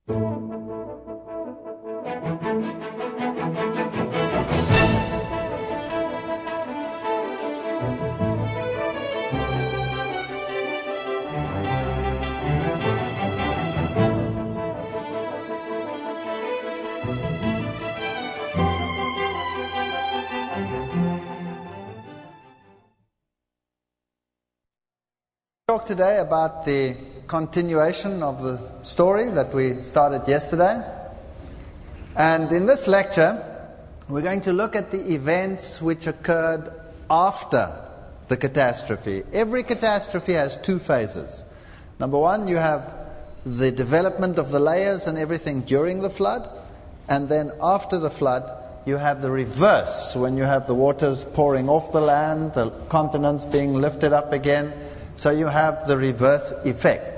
Talk today about the continuation of the story that we started yesterday. And in this lecture, we're going to look at the events which occurred after the catastrophe. Every catastrophe has two phases. Number one, you have the development of the layers and everything during the flood. And then after the flood, you have the reverse, when you have the waters pouring off the land, the continents being lifted up again. So you have the reverse effect.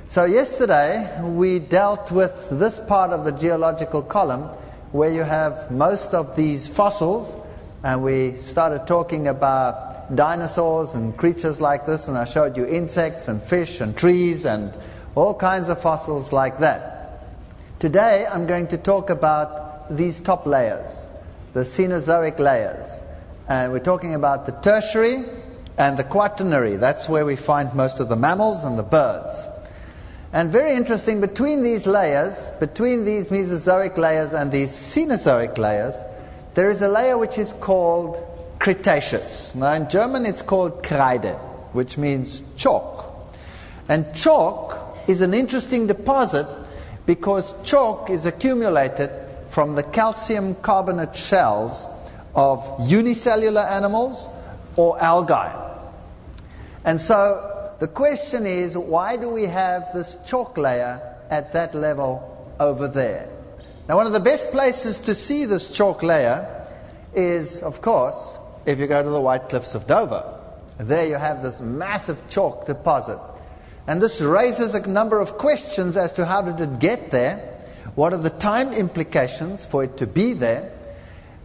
So yesterday we dealt with this part of the geological column where you have most of these fossils, and we started talking about dinosaurs and creatures like this, and I showed you insects and fish and trees and all kinds of fossils like that. Today I'm going to talk about these top layers, the Cenozoic layers, and we're talking about the tertiary and the quaternary. That's where we find most of the mammals and the birds. And very interesting, between these layers, between these Mesozoic layers and these Cenozoic layers, there is a layer which is called Cretaceous. Now in German it's called Kreide, which means chalk. And chalk is an interesting deposit because chalk is accumulated from the calcium carbonate shells of unicellular animals or algae. And so the question is, why do we have this chalk layer at that level over there? Now, one of the best places to see this chalk layer is, of course, if you go to the White Cliffs of Dover. There you have this massive chalk deposit. And this raises a number of questions as to how did it get there, what are the time implications for it to be there.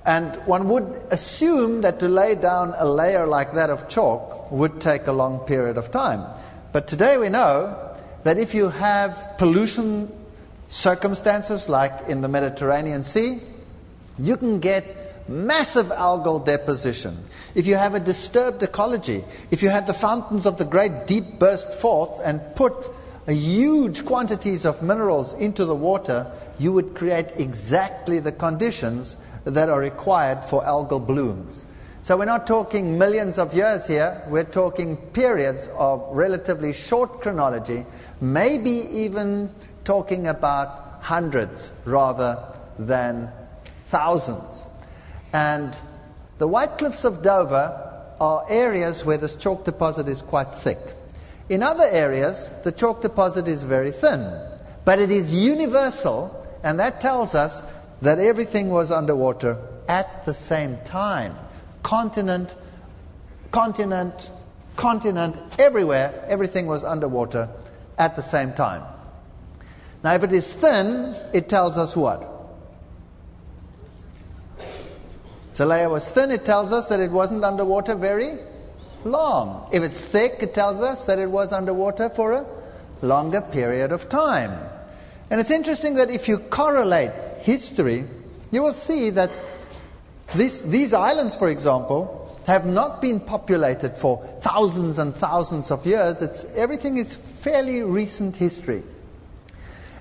And one would assume that to lay down a layer like that of chalk would take a long period of time. But today we know that if you have pollution circumstances like in the Mediterranean Sea, you can get massive algal deposition. If you have a disturbed ecology, if you had the fountains of the great deep burst forth and put huge quantities of minerals into the water, you would create exactly the conditions that are required for algal blooms. So we're not talking millions of years here, we're talking periods of relatively short chronology, maybe even talking about hundreds rather than thousands. And the White Cliffs of Dover are areas where this chalk deposit is quite thick. In other areas, the chalk deposit is very thin, but it is universal, and that tells us that everything was underwater at the same time. Continent, continent, continent, everywhere, everything was underwater at the same time. Now, if it is thin, it tells us what? If the layer was thin, it tells us that it wasn't underwater very long. If it's thick, it tells us that it was underwater for a longer period of time. And it's interesting that if you correlate history, you will see that these islands, for example, have not been populated for thousands and thousands of years. Everything is fairly recent history.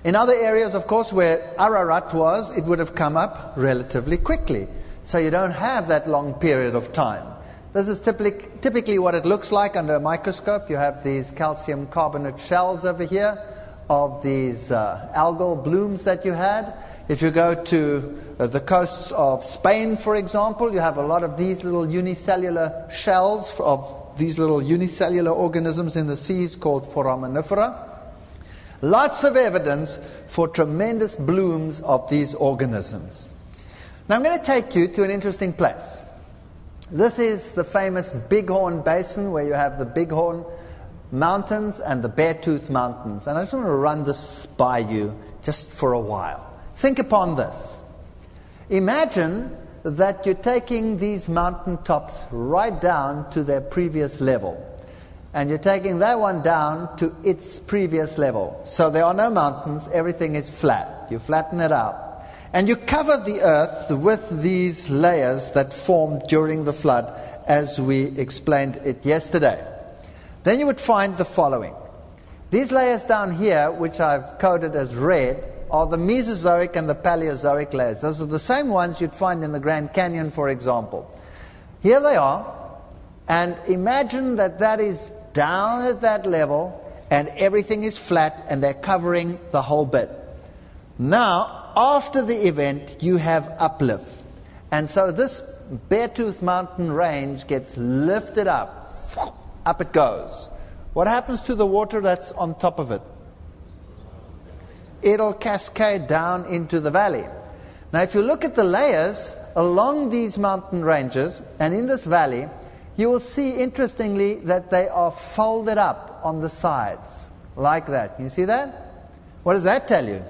In other areas, of course, where Ararat was, it would have come up relatively quickly. So you don't have that long period of time. This is typically what it looks like under a microscope. You have these calcium carbonate shells over here of these algal blooms that you had. If you go to the coasts of Spain, for example, you have a lot of these little unicellular shells of these little unicellular organisms in the seas called foraminifera. Lots of evidence for tremendous blooms of these organisms. Now I'm going to take you to an interesting place. This is the famous Bighorn Basin, where you have the Bighorn Mountains and the Beartooth Mountains. And I just want to run this by you just for a while. Think upon this. Imagine that you're taking these mountain tops right down to their previous level. and you're taking that one down to its previous level. So there are no mountains, everything is flat. You flatten it out. And you cover the earth with these layers that formed during the flood, as we explained it yesterday. Then you would find the following. These layers down here, which I've coded as red, are the Mesozoic and the Paleozoic layers. Those are the same ones you'd find in the Grand Canyon, for example. Here they are, and imagine that that is down at that level, and everything is flat, and they're covering the whole bit. Now, after the event, you have uplift. And so this Beartooth Mountain range gets lifted up. Up it goes. What happens to the water that's on top of it? It'll cascade down into the valley. Now, if you look at the layers along these mountain ranges and in this valley, you will see, interestingly, that they are folded up on the sides, like that. You see that? What does that tell you?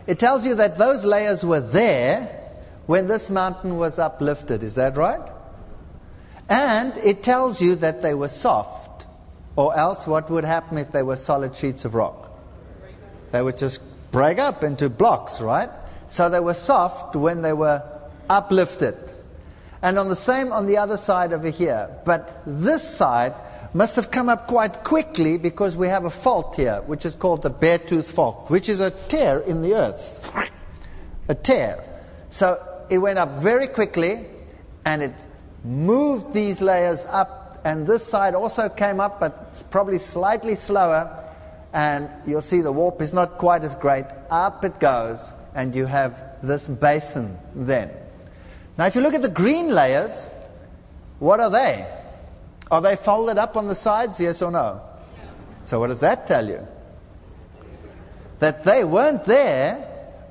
It tells you that those layers were there when this mountain was uplifted. Is that right? And it tells you that they were soft. Or else, what would happen if they were solid sheets of rock? They would just break up into blocks, right? So they were soft when they were uplifted. And on the other side over here. But this side must have come up quite quickly because we have a fault here, which is called the Beartooth Fault, which is a tear in the earth. A tear. So it went up very quickly, and it moved these layers up, and this side also came up, but probably slightly slower, and you'll see the warp is not quite as great. Up it goes, and you have this basin then. Now, if you look at the green layers, what are they? Are they folded up on the sides, yes or no? So what does that tell you? That they weren't there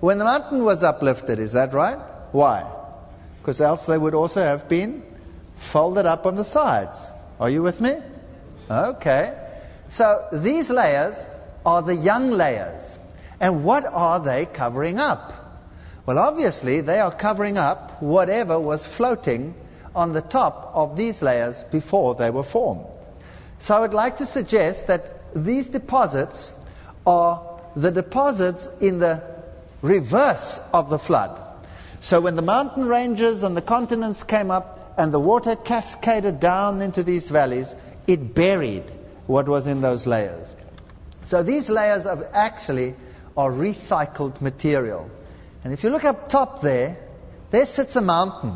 when the mountain was uplifted, is that right? Why? Because else they would also have been folded up on the sides. Are you with me? Okay. So these layers are the young layers. And what are they covering up? Well, obviously, they are covering up whatever was floating on the top of these layers before they were formed. So I would like to suggest that these deposits are the deposits in the reverse of the flood. So when the mountain ranges and the continents came up and the water cascaded down into these valleys, it buried what was in those layers. So these layers actually are recycled material. And if you look up top there sits a mountain.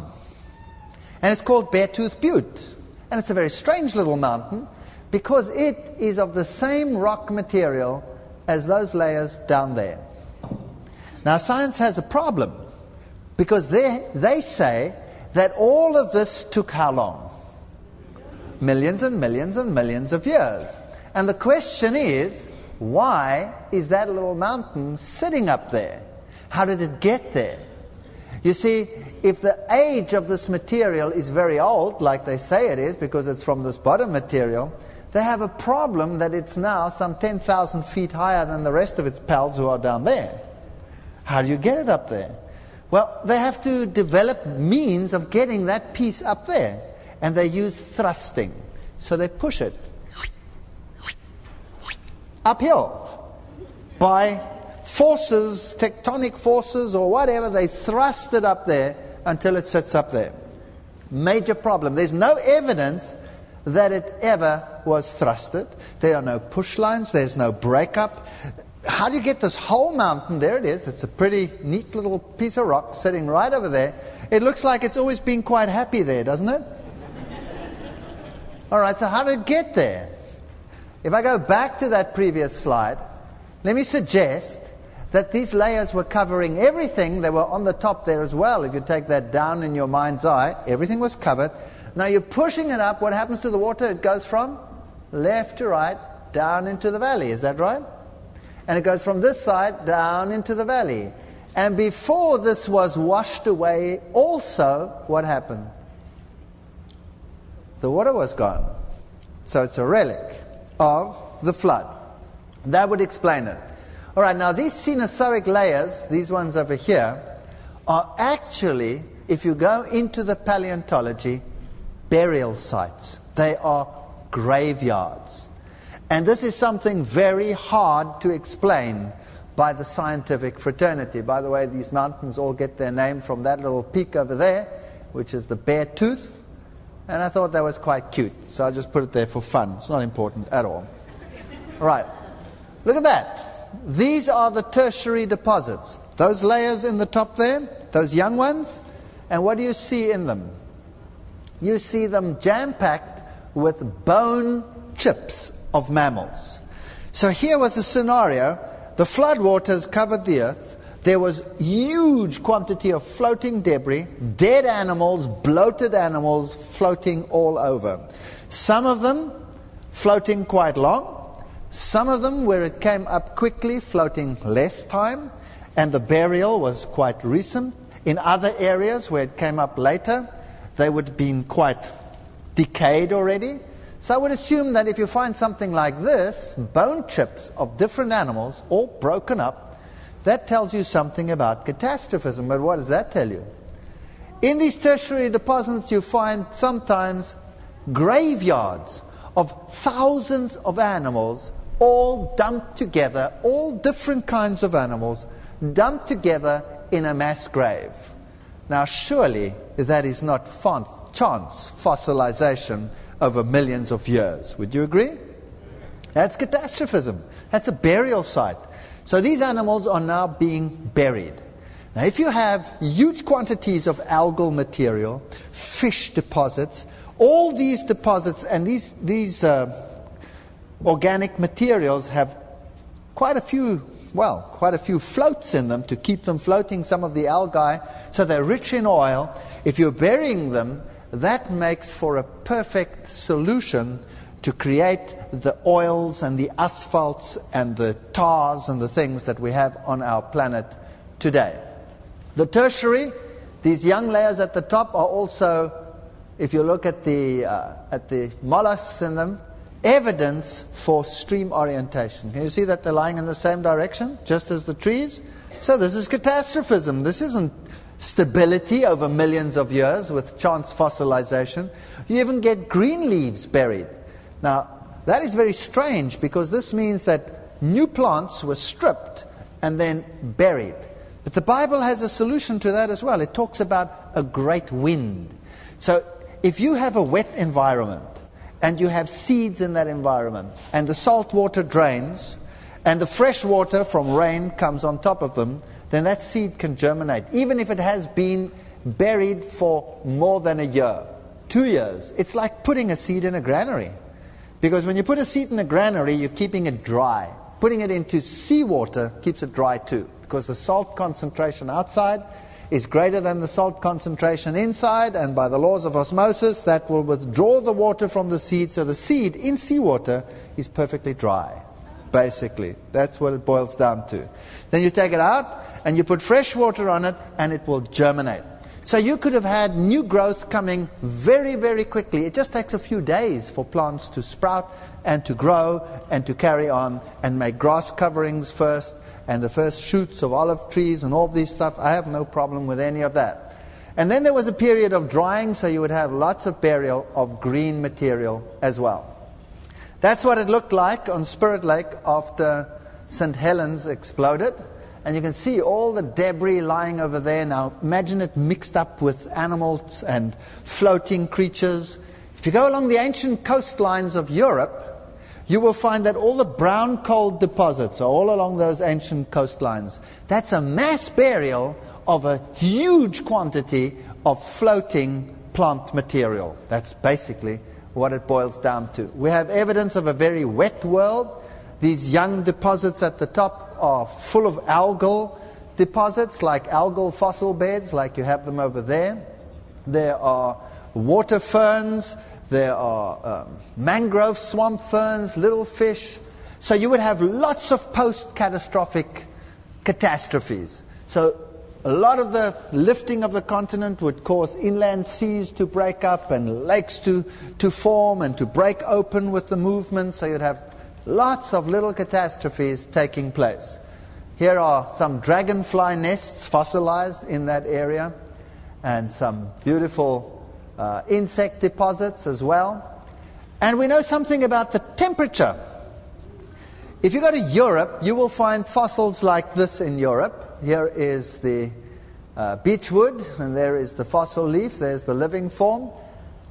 And it's called Beartooth Butte. And it's a very strange little mountain because it is of the same rock material as those layers down there. Now, science has a problem because they say that all of this took how long? Millions and millions and millions of years. And the question is, why is that little mountain sitting up there? How did it get there? You see, if the age of this material is very old, like they say it is, because it's from this bottom material, they have a problem that it's now some 10,000 feet higher than the rest of its pals who are down there. How do you get it up there? Well, they have to develop means of getting that piece up there. And they use thrusting. So they push it uphill by forces, tectonic forces or whatever. They thrust it up there until it sits up there. Major problem. There's no evidence that it ever was thrusted. There are no push lines. There's no breakup. How do you get this whole mountain? There it is. It's a pretty neat little piece of rock sitting right over there. It looks like it's always been quite happy there, doesn't it? All right, so how did it get there? If I go back to that previous slide, let me suggest that these layers were covering everything. They were on the top there as well. If you take that down in your mind's eye, everything was covered. Now you're pushing it up. What happens to the water? It goes from left to right, down into the valley. Is that right? And it goes from this side down into the valley. And before this was washed away, also, what happened? The water was gone. So it's a relic of the flood. That would explain it. All right, now these Cenozoic layers, these ones over here, are actually, if you go into the paleontology, burial sites. They are graveyards. And this is something very hard to explain by the scientific fraternity. By the way, these mountains all get their name from that little peak over there, which is the Bear Tooth. And I thought that was quite cute, so I just put it there for fun. It's not important at all. All right, look at that. These are the tertiary deposits. Those layers in the top there, those young ones. And what do you see in them? You see them jam-packed with bone chips of mammals. So here was the scenario. The floodwaters covered the earth. There was huge quantity of floating debris, dead animals, bloated animals floating all over. Some of them floating quite long. Some of them, where it came up quickly, floating less time. And the burial was quite recent. In other areas where it came up later, they would have been quite decayed already. So I would assume that if you find something like this, bone chips of different animals, all broken up, that tells you something about catastrophism. But what does that tell you? In these tertiary deposits, you find sometimes graveyards of thousands of animals, all dumped together, all different kinds of animals, dumped together in a mass grave. Now, surely that is not chance fossilization over millions of years. Would you agree? That's catastrophism. That's a burial site. So these animals are now being buried. Now, if you have huge quantities of algal material, fish deposits, all these deposits and these organic materials have quite a few floats in them to keep them floating, some of the algae, so they're rich in oil. If you're burying them, that makes for a perfect solution to create the oils and the asphalts and the tars and the things that we have on our planet today. The tertiary, these young layers at the top are also, if you look at the mollusks in them, evidence for stream orientation. Can you see that they're lying in the same direction, just as the trees? So this is catastrophism. This isn't stability over millions of years with chance fossilization. You even get green leaves buried. Now, that is very strange, because this means that new plants were stripped and then buried. But the Bible has a solution to that as well. It talks about a great wind. So if you have a wet environment and you have seeds in that environment, and the salt water drains and the fresh water from rain comes on top of them, then that seed can germinate, even if it has been buried for more than a year, 2 years. It's like putting a seed in a granary. Because when you put a seed in a granary, you're keeping it dry. Putting it into seawater keeps it dry too, because the salt concentration outside is greater than the salt concentration inside, and by the laws of osmosis, that will withdraw the water from the seed, so the seed in seawater is perfectly dry. Basically, that's what it boils down to. Then you take it out, and you put fresh water on it, and it will germinate. So you could have had new growth coming very, very quickly. It just takes a few days for plants to sprout and to grow and to carry on and make grass coverings first and the first shoots of olive trees and all these stuff. I have no problem with any of that. And then there was a period of drying, so you would have lots of burial of green material as well. That's what it looked like on Spirit Lake after St. Helens exploded. And you can see all the debris lying over there. Now imagine it mixed up with animals and floating creatures. If you go along the ancient coastlines of Europe, you will find that all the brown coal deposits are all along those ancient coastlines. That's a mass burial of a huge quantity of floating plant material. That's basically what it boils down to. We have evidence of a very wet world. These young deposits at the top are full of algal deposits, like algal fossil beds, like you have them over there. There are water ferns, there are mangrove swamp ferns, little fish. So you would have lots of post-catastrophic catastrophes. So a lot of the lifting of the continent would cause inland seas to break up and lakes to form and to break open with the movement. So you'd have lots of little catastrophes taking place. Here are some dragonfly nests fossilized in that area, and some beautiful insect deposits as well. And we know something about the temperature. If you go to Europe, you will find fossils like this in Europe. Here is the beechwood, and there is the fossil leaf, there's the living form.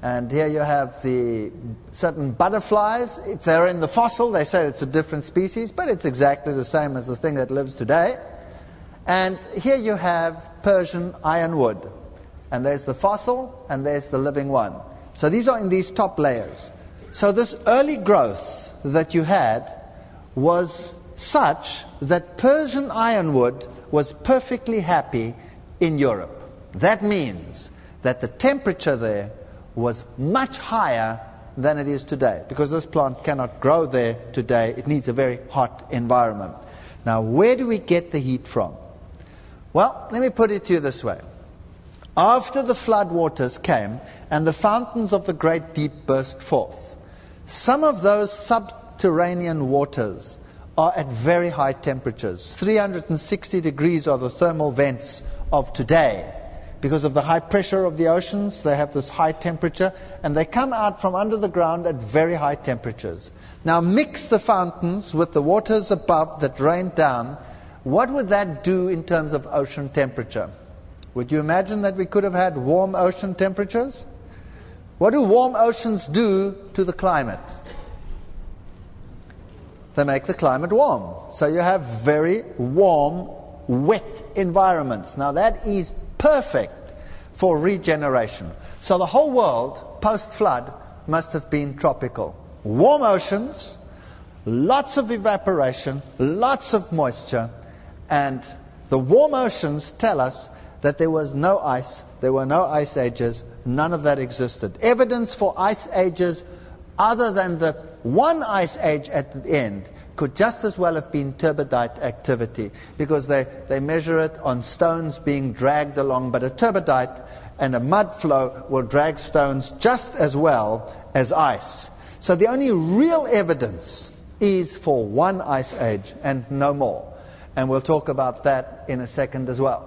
And here you have the certain butterflies. If they're in the fossil, they say it's a different species, but it's exactly the same as the thing that lives today. And here you have Persian ironwood. And there's the fossil, and there's the living one. So these are in these top layers. So this early growth that you had was such that Persian ironwood was perfectly happy in Europe. That means that the temperature there was much higher than it is today, because this plant cannot grow there today. It needs a very hot environment. Now, where do we get the heat from? Well, let me put it to you this way. After the flood waters came and the fountains of the great deep burst forth, some of those subterranean waters are at very high temperatures. 360 degrees are the thermal vents of today. Because of the high pressure of the oceans, they have this high temperature, and they come out from under the ground at very high temperatures. Now mix the fountains with the waters above that rain down. What would that do in terms of ocean temperature? Would you imagine that we could have had warm ocean temperatures? What do warm oceans do to the climate? They make the climate warm. So you have very warm, wet environments. Now that is perfect for regeneration. So the whole world, post-flood, must have been tropical. Warm oceans, lots of evaporation, lots of moisture, and the warm oceans tell us that there was no ice, there were no ice ages, none of that existed. Evidence for ice ages other than the one ice age at the end could just as well have been turbidite activity, because they measure it on stones being dragged along, but a turbidite and a mud flow will drag stones just as well as ice. So the only real evidence is for one ice age and no more. And we'll talk about that in a second as well.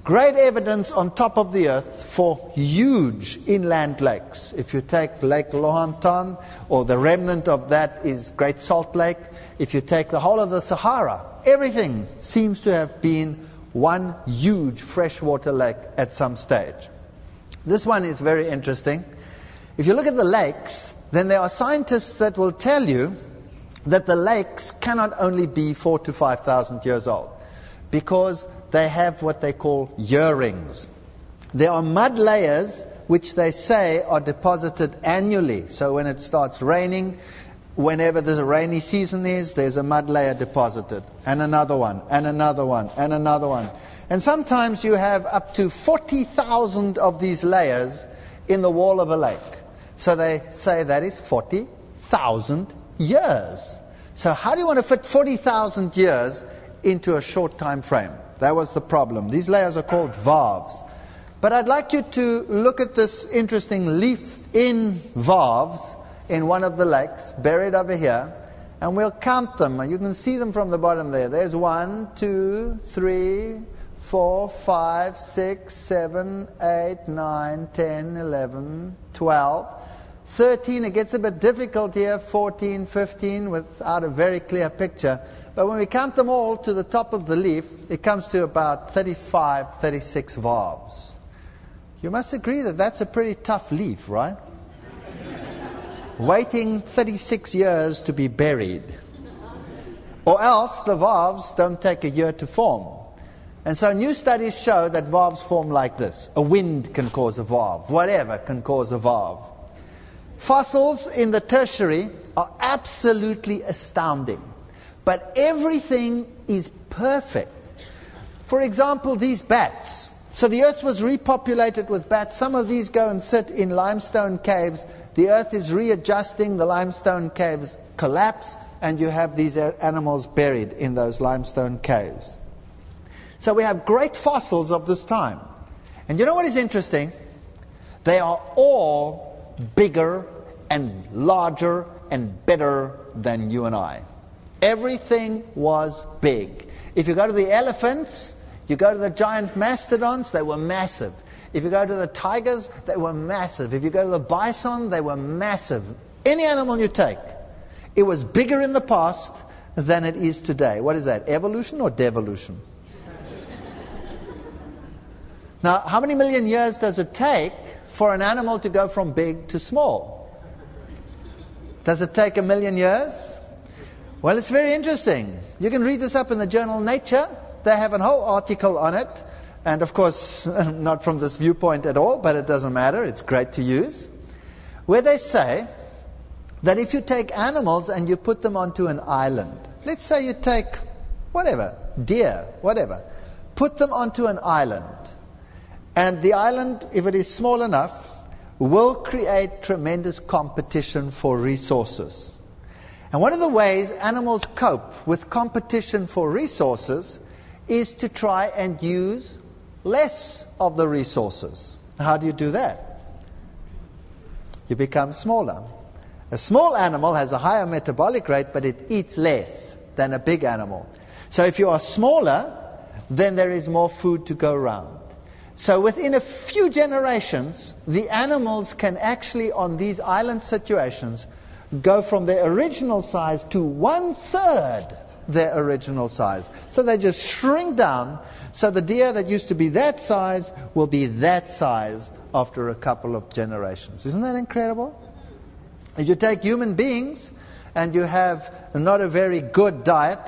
Great evidence on top of the earth for huge inland lakes. If you take Lake Lohantan, or the remnant of that is Great Salt Lake, if you take the whole of the Sahara, everything seems to have been one huge freshwater lake at some stage. This one is very interesting. If you look at the lakes, then there are scientists that will tell you that the lakes cannot only be 4,000 to 5,000 years old, because they have what they call year rings. There are mud layers which they say are deposited annually. So when it starts raining, whenever there's a rainy season there's a mud layer deposited, and another one, and another one, and another one. And sometimes you have up to 40,000 of these layers in the wall of a lake. So they say that is 40,000 years. So how do you want to fit 40,000 years into a short time frame? That was the problem. These layers are called varves. But I'd like you to look at this interesting leaf in varves in one of the lakes, buried over here, and we'll count them. You can see them from the bottom there. There's 1, 2, 3, 4, 5, 6, 7, 8, 9, 10, 11, 12, 13. It gets a bit difficult here, 14, 15, without a very clear picture. But when we count them all to the top of the leaf, it comes to about 35, 36 varves. You must agree that that's a pretty tough leaf, right? Waiting 36 years to be buried. Or else the varves don't take a year to form. And so new studies show that varves form like this. A wind can cause a varve. Whatever can cause a varve. Fossils in the tertiary are absolutely astounding. But everything is perfect. For example, these bats. So the earth was repopulated with bats. Some of these go and sit in limestone caves. The earth is readjusting, the limestone caves collapse, and you have these animals buried in those limestone caves. So we have great fossils of this time. And you know what is interesting? They are all bigger and larger and better than you and I. Everything was big. If you go to the elephants, you go to the giant mastodons, they were massive. If you go to the tigers, they were massive. If you go to the bison, they were massive. Any animal you take, it was bigger in the past than it is today. What is that, evolution or devolution? Now, how many million years does it take for an animal to go from big to small? Does it take 1 million years? Well, it's very interesting. You can read this up in the journal Nature. They have a whole article on it. And of course, not from this viewpoint at all, but it doesn't matter. It's great to use. Where they say that if you take animals and you put them onto an island, let's say you take whatever, deer, whatever, put them onto an island. And the island, if it is small enough, will create tremendous competition for resources. And one of the ways animals cope with competition for resources is to try and use less of the resources. How do you do that? You become smaller. A small animal has a higher metabolic rate, but it eats less than a big animal. So if you are smaller, then there is more food to go around. So within a few generations, the animals can actually, on these island situations, go from their original size to 1/3 their original size. So they just shrink down. So the deer that used to be that size will be that size after a couple of generations. Isn't that incredible? If you take human beings and you have not a very good diet,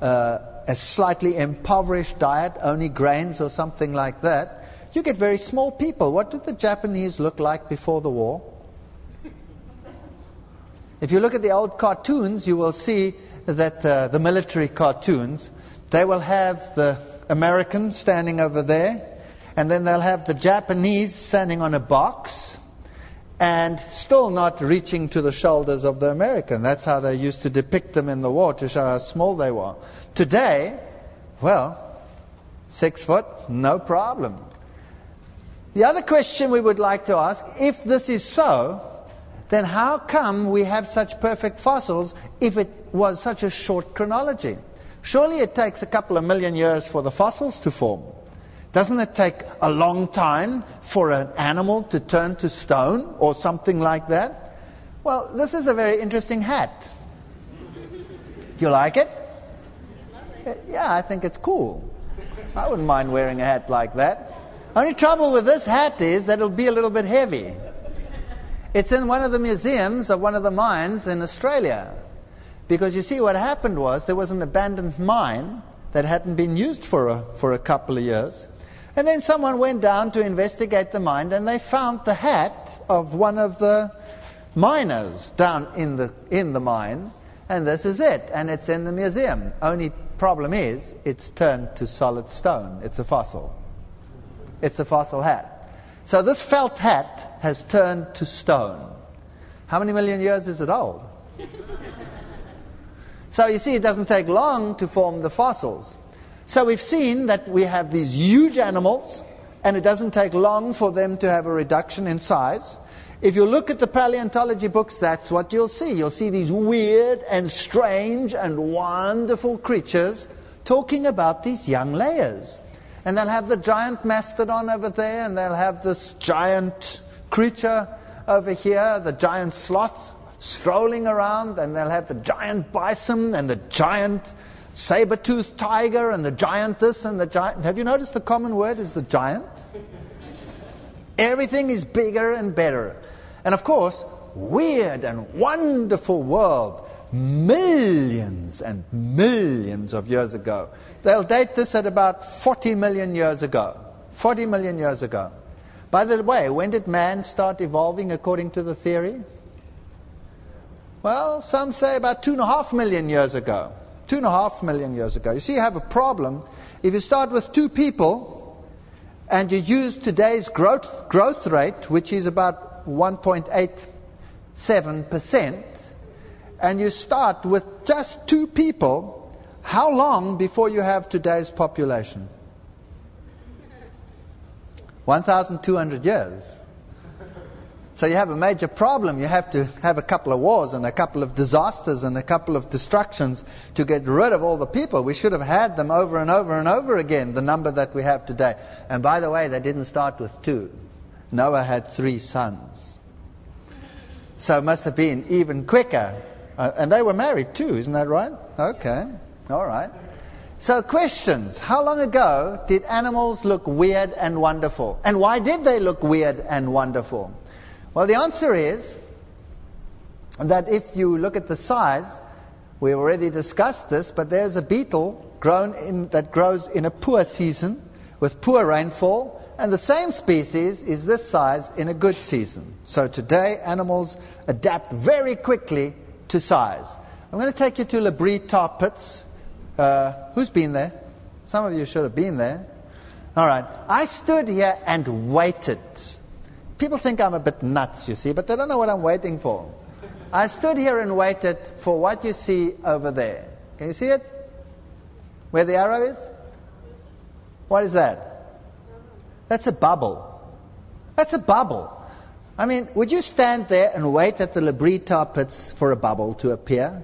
a slightly impoverished diet, only grains or something like that, you get very small people. What did the Japanese look like before the war? If you look at the old cartoons, you will see that the military cartoons, they will have the American standing over there, and then they'll have the Japanese standing on a box, and still not reaching to the shoulders of the American. That's how they used to depict them in the war, to show how small they were. Today, well, 6 foot, no problem. The other question we would like to ask, if this is so, then how come we have such perfect fossils if it was such a short chronology? Surely it takes a couple of million years for the fossils to form. Doesn't it take a long time for an animal to turn to stone or something like that? Well, this is a very interesting hat. Do you like it? Yeah, I think it's cool. I wouldn't mind wearing a hat like that. Only trouble with this hat is that it'll be a little bit heavy. It's in one of the museums of one of the mines in Australia. Because you see, what happened was there was an abandoned mine that hadn't been used for a couple of years. And then someone went down to investigate the mine, and they found the hat of one of the miners down in the mine. And this is it. And it's in the museum. Only problem is, it's turned to solid stone. It's a fossil. It's a fossil hat. So this felt hat has turned to stone. How many million years is it old? So you see, it doesn't take long to form the fossils. So we've seen that we have these huge animals, and it doesn't take long for them to have a reduction in size. If you look at the paleontology books, that's what you'll see. You'll see these weird and strange and wonderful creatures talking about these young layers. And they'll have the giant mastodon over there, and they'll have this giant creature over here, the giant sloth strolling around, and they'll have the giant bison and the giant saber-toothed tiger and the giant this and the giant... Have you noticed the common word is the giant? Everything is bigger and better. And of course, weird and wonderful world, millions and millions of years ago. They'll date this at about 40 million years ago. 40 million years ago. By the way, when did man start evolving according to the theory? Well, some say about 2.5 million years ago. 2.5 million years ago. You see, you have a problem. If you start with 2 people and you use today's growth rate, which is about 1.87%, and you start with just 2 people, how long before you have today's population? 1,200 years. So you have a major problem. You have to have a couple of wars and a couple of disasters and a couple of destructions to get rid of all the people. We should have had them over and over and over again, the number that we have today. And by the way, they didn't start with 2. Noah had 3 sons. So it must have been even quicker. And they were married too, isn't that right? Okay, all right. So questions. How long ago did animals look weird and wonderful? And why did they look weird and wonderful? Well, the answer is that if you look at the size, we already discussed this, but there's a beetle that grows in a poor season with poor rainfall, and the same species is this size in a good season. So today, animals adapt very quickly to size. I'm going to take you to Labrie tar pits. Who's been there? Some of you should have been there. All right. I stood here and waited. People think I'm a bit nuts, you see, but they don't know what I'm waiting for. I stood here and waited for what you see over there. Can you see it? Where the arrow is? What is that? That's a bubble. That's a bubble. I mean, would you stand there and wait at the Labrie tar pits for a bubble to appear?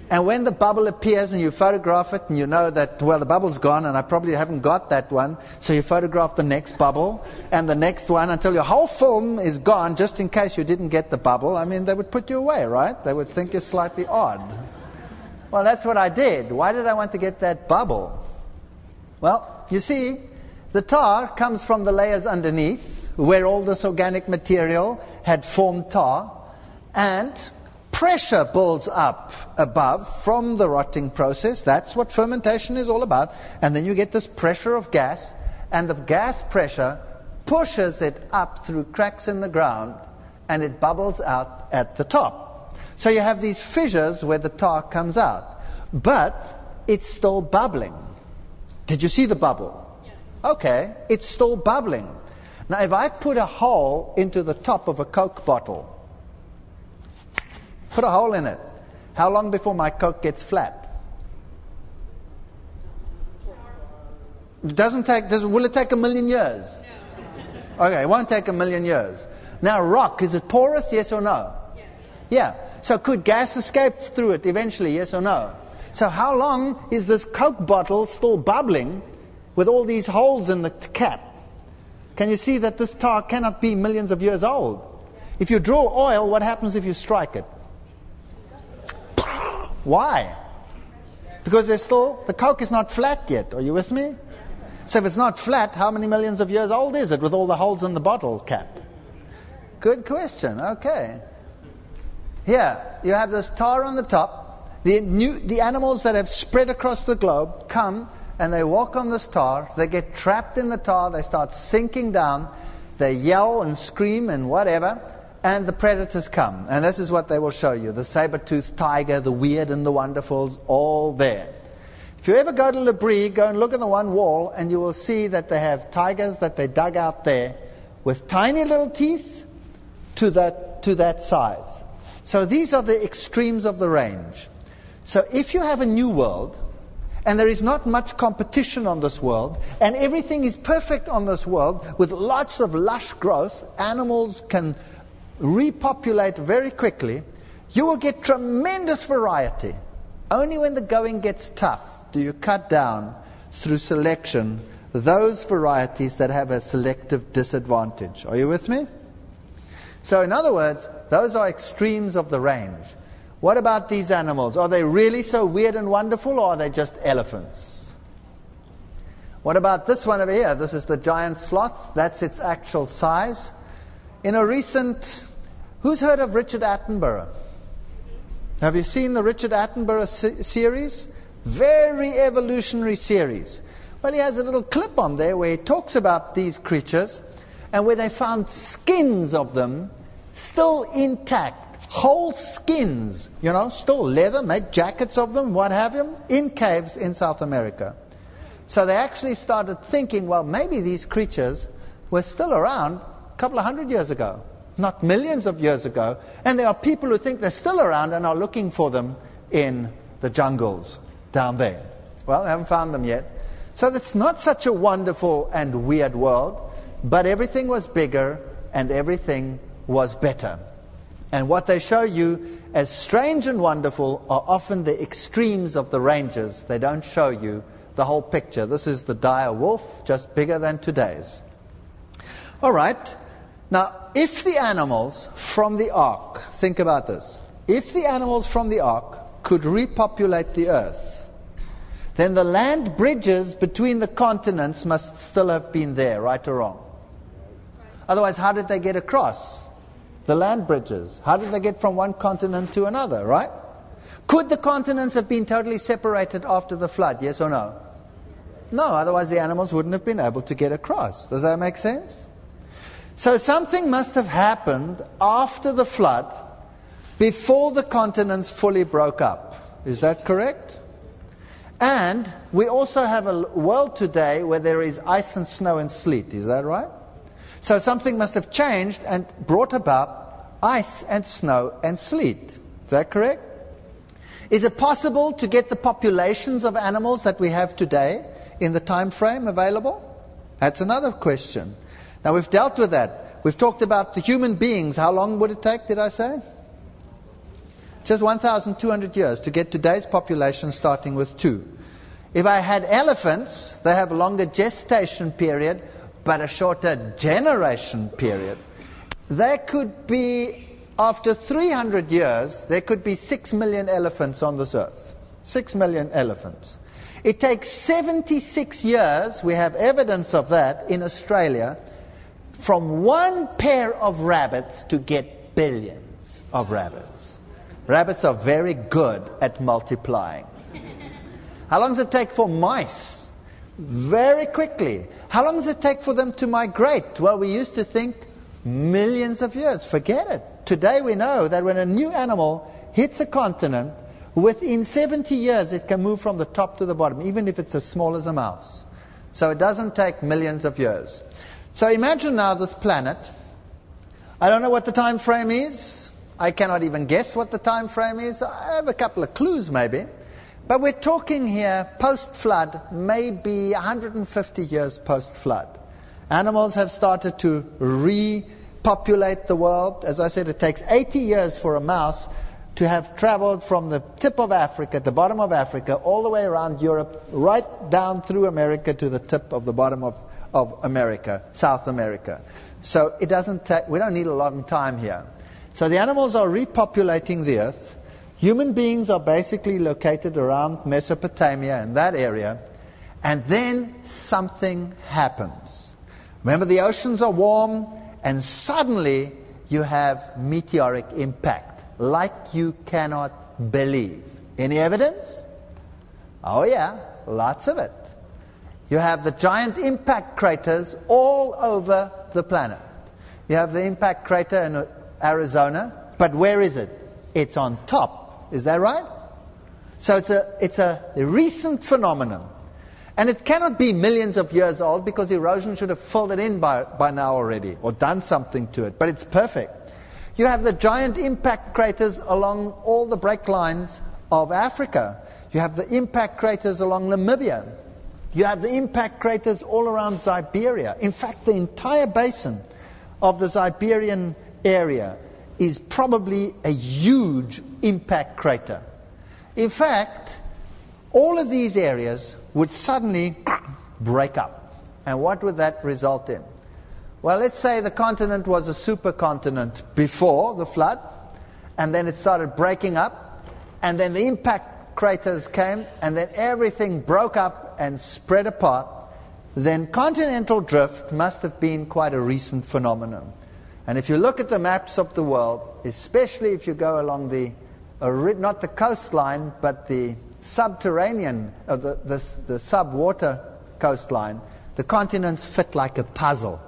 And when the bubble appears and you photograph it and you know that, well, the bubble's gone and I probably haven't got that one, so you photograph the next bubble and the next one until your whole film is gone just in case you didn't get the bubble. I mean, they would put you away, right? They would think you're slightly odd. Well, that's what I did. Why did I want to get that bubble? Well, you see, the tar comes from the layers underneath where all this organic material had formed tar, and pressure builds up above from the rotting process. That's what fermentation is all about. And then you get this pressure of gas, and the gas pressure pushes it up through cracks in the ground, and it bubbles out at the top. So you have these fissures where the tar comes out. But it's still bubbling. Did you see the bubble? Yes. Okay, it's still bubbling. Now, if I put a hole into the top of a Coke bottle, put a hole in it, how long before my Coke gets flat? Will it take 1,000,000 years? Okay, it won't take 1,000,000 years. Now, rock, is it porous, yes or no? Yes. Yeah. So could gas escape through it eventually, yes or no? So how long is this Coke bottle still bubbling with all these holes in the cap? Can you see that this tar cannot be millions of years old? If you draw oil, what happens if you strike it? Why? Because the Coke is not flat yet. Are you with me? So if it's not flat, how many millions of years old is it with all the holes in the bottle cap? Good question. Okay. Here, you have this tar on the top. The animals that have spread across the globe come and they walk on this tar. They get trapped in the tar. They start sinking down. They yell and scream and whatever. And the predators come. And this is what they will show you. The saber-toothed tiger, the weird and the wonderfuls, all there. If you ever go to Labrie, go and look at the one wall, and you will see that they have tigers that they dug out there with tiny little teeth to that size. So these are the extremes of the range. So if you have a new world, and there is not much competition on this world, and everything is perfect on this world with lots of lush growth, animals can repopulate very quickly, you will get tremendous variety. Only when the going gets tough do you cut down through selection those varieties that have a selective disadvantage. Are you with me? So in other words, those are extremes of the range. What about these animals? Are they really so weird and wonderful, or are they just elephants? What about this one over here? This is the giant sloth. That's its actual size. In a recent... Who's heard of Richard Attenborough? Have you seen the Richard Attenborough series? Very evolutionary series. Well, he has a little clip on there where he talks about these creatures and where they found skins of them still intact. Whole skins, still leather, make jackets of them, what have you, in caves in South America. So they actually started thinking, well, maybe these creatures were still around a couple of 100 years ago, not millions of years ago. And there are people who think they're still around and are looking for them in the jungles down there. Well, they haven't found them yet. So it's not such a wonderful and weird world, but everything was bigger and everything was better. And what they show you as strange and wonderful are often the extremes of the ranges. They don't show you the whole picture. This is the dire wolf, just bigger than today's. All right. Now, if the animals from the ark, think about this, if the animals from the ark could repopulate the earth, then the land bridges between the continents must still have been there, right or wrong? Otherwise, how did they get across? The land bridges. How did they get from one continent to another, right? Could the continents have been totally separated after the flood, yes or no? No, otherwise the animals wouldn't have been able to get across. Does that make sense? So something must have happened after the flood before the continents fully broke up. Is that correct? And we also have a world today where there is ice and snow and sleet. Is that right? So something must have changed and brought about ice and snow and sleet. Is that correct? Is it possible to get the populations of animals that we have today in the time frame available? That's another question. Now, we've dealt with that. We've talked about the human beings. How long would it take, did I say? Just 1,200 years to get today's population starting with 2. If I had elephants, they have a longer gestation period, but a shorter generation period. There could be, after 300 years, there could be 6 million elephants on this earth. 6 million elephants. It takes 76 years, we have evidence of that in Australia, from one pair of rabbits to get billions of rabbits. Rabbits are very good at multiplying. How long does it take for mice? Very quickly. How long does it take for them to migrate? Well, we used to think millions of years. Forget it. Today we know that when a new animal hits a continent, within 70 years it can move from the top to the bottom, even if it's as small as a mouse. So it doesn't take millions of years. So imagine now this planet. I don't know what the time frame is. I cannot even guess what the time frame is. I have a couple of clues maybe. But we're talking here post-flood, maybe 150 years post-flood. Animals have started to repopulate the world. As I said, it takes 80 years for a mouse to have traveled from the tip of Africa, the bottom of Africa, all the way around Europe, right down through America to the tip of the bottom of America, South America. So it doesn't take, we don't need a long time here. So the animals are repopulating the earth. Human beings are basically located around Mesopotamia and that area. And then something happens. Remember, the oceans are warm, and suddenly you have meteoric impact, like you cannot believe. Any evidence? Oh yeah, lots of it. You have the giant impact craters all over the planet. You have the impact crater in Arizona, but where is it? It's on top. Is that right? So it's a recent phenomenon. And it cannot be millions of years old because erosion should have filled it in by now already or done something to it. But it's perfect. You have the giant impact craters along all the break lines of Africa. You have the impact craters along Namibia. You have the impact craters all around Siberia. In fact, the entire basin of the Siberian area is probably a huge impact crater. In fact, all of these areas would suddenly break up. And what would that result in? Well, let's say the continent was a supercontinent before the flood, and then it started breaking up, and then the impact craters came, and then everything broke up and spread apart. Then continental drift must have been quite a recent phenomenon. And if you look at the maps of the world, especially if you go along the, not the coastline, but the subterranean, the sub-water coastline, the continents fit like a puzzle.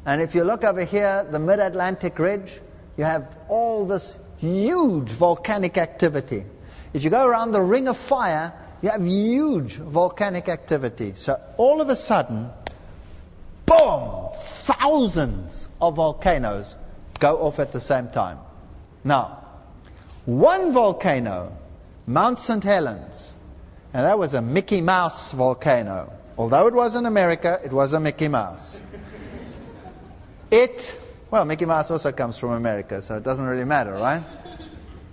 And if you look over here, the mid-Atlantic ridge, you have all this huge volcanic activity. If you go around the Ring of Fire, you have huge volcanic activity. So all of a sudden, boom, thousands of volcanoes go off at the same time. Now, one volcano, Mount St. Helens, and that was a Mickey Mouse volcano. Although it was in America, it was a Mickey Mouse. Well, Mickey Mouse also comes from America, so it doesn't really matter, right?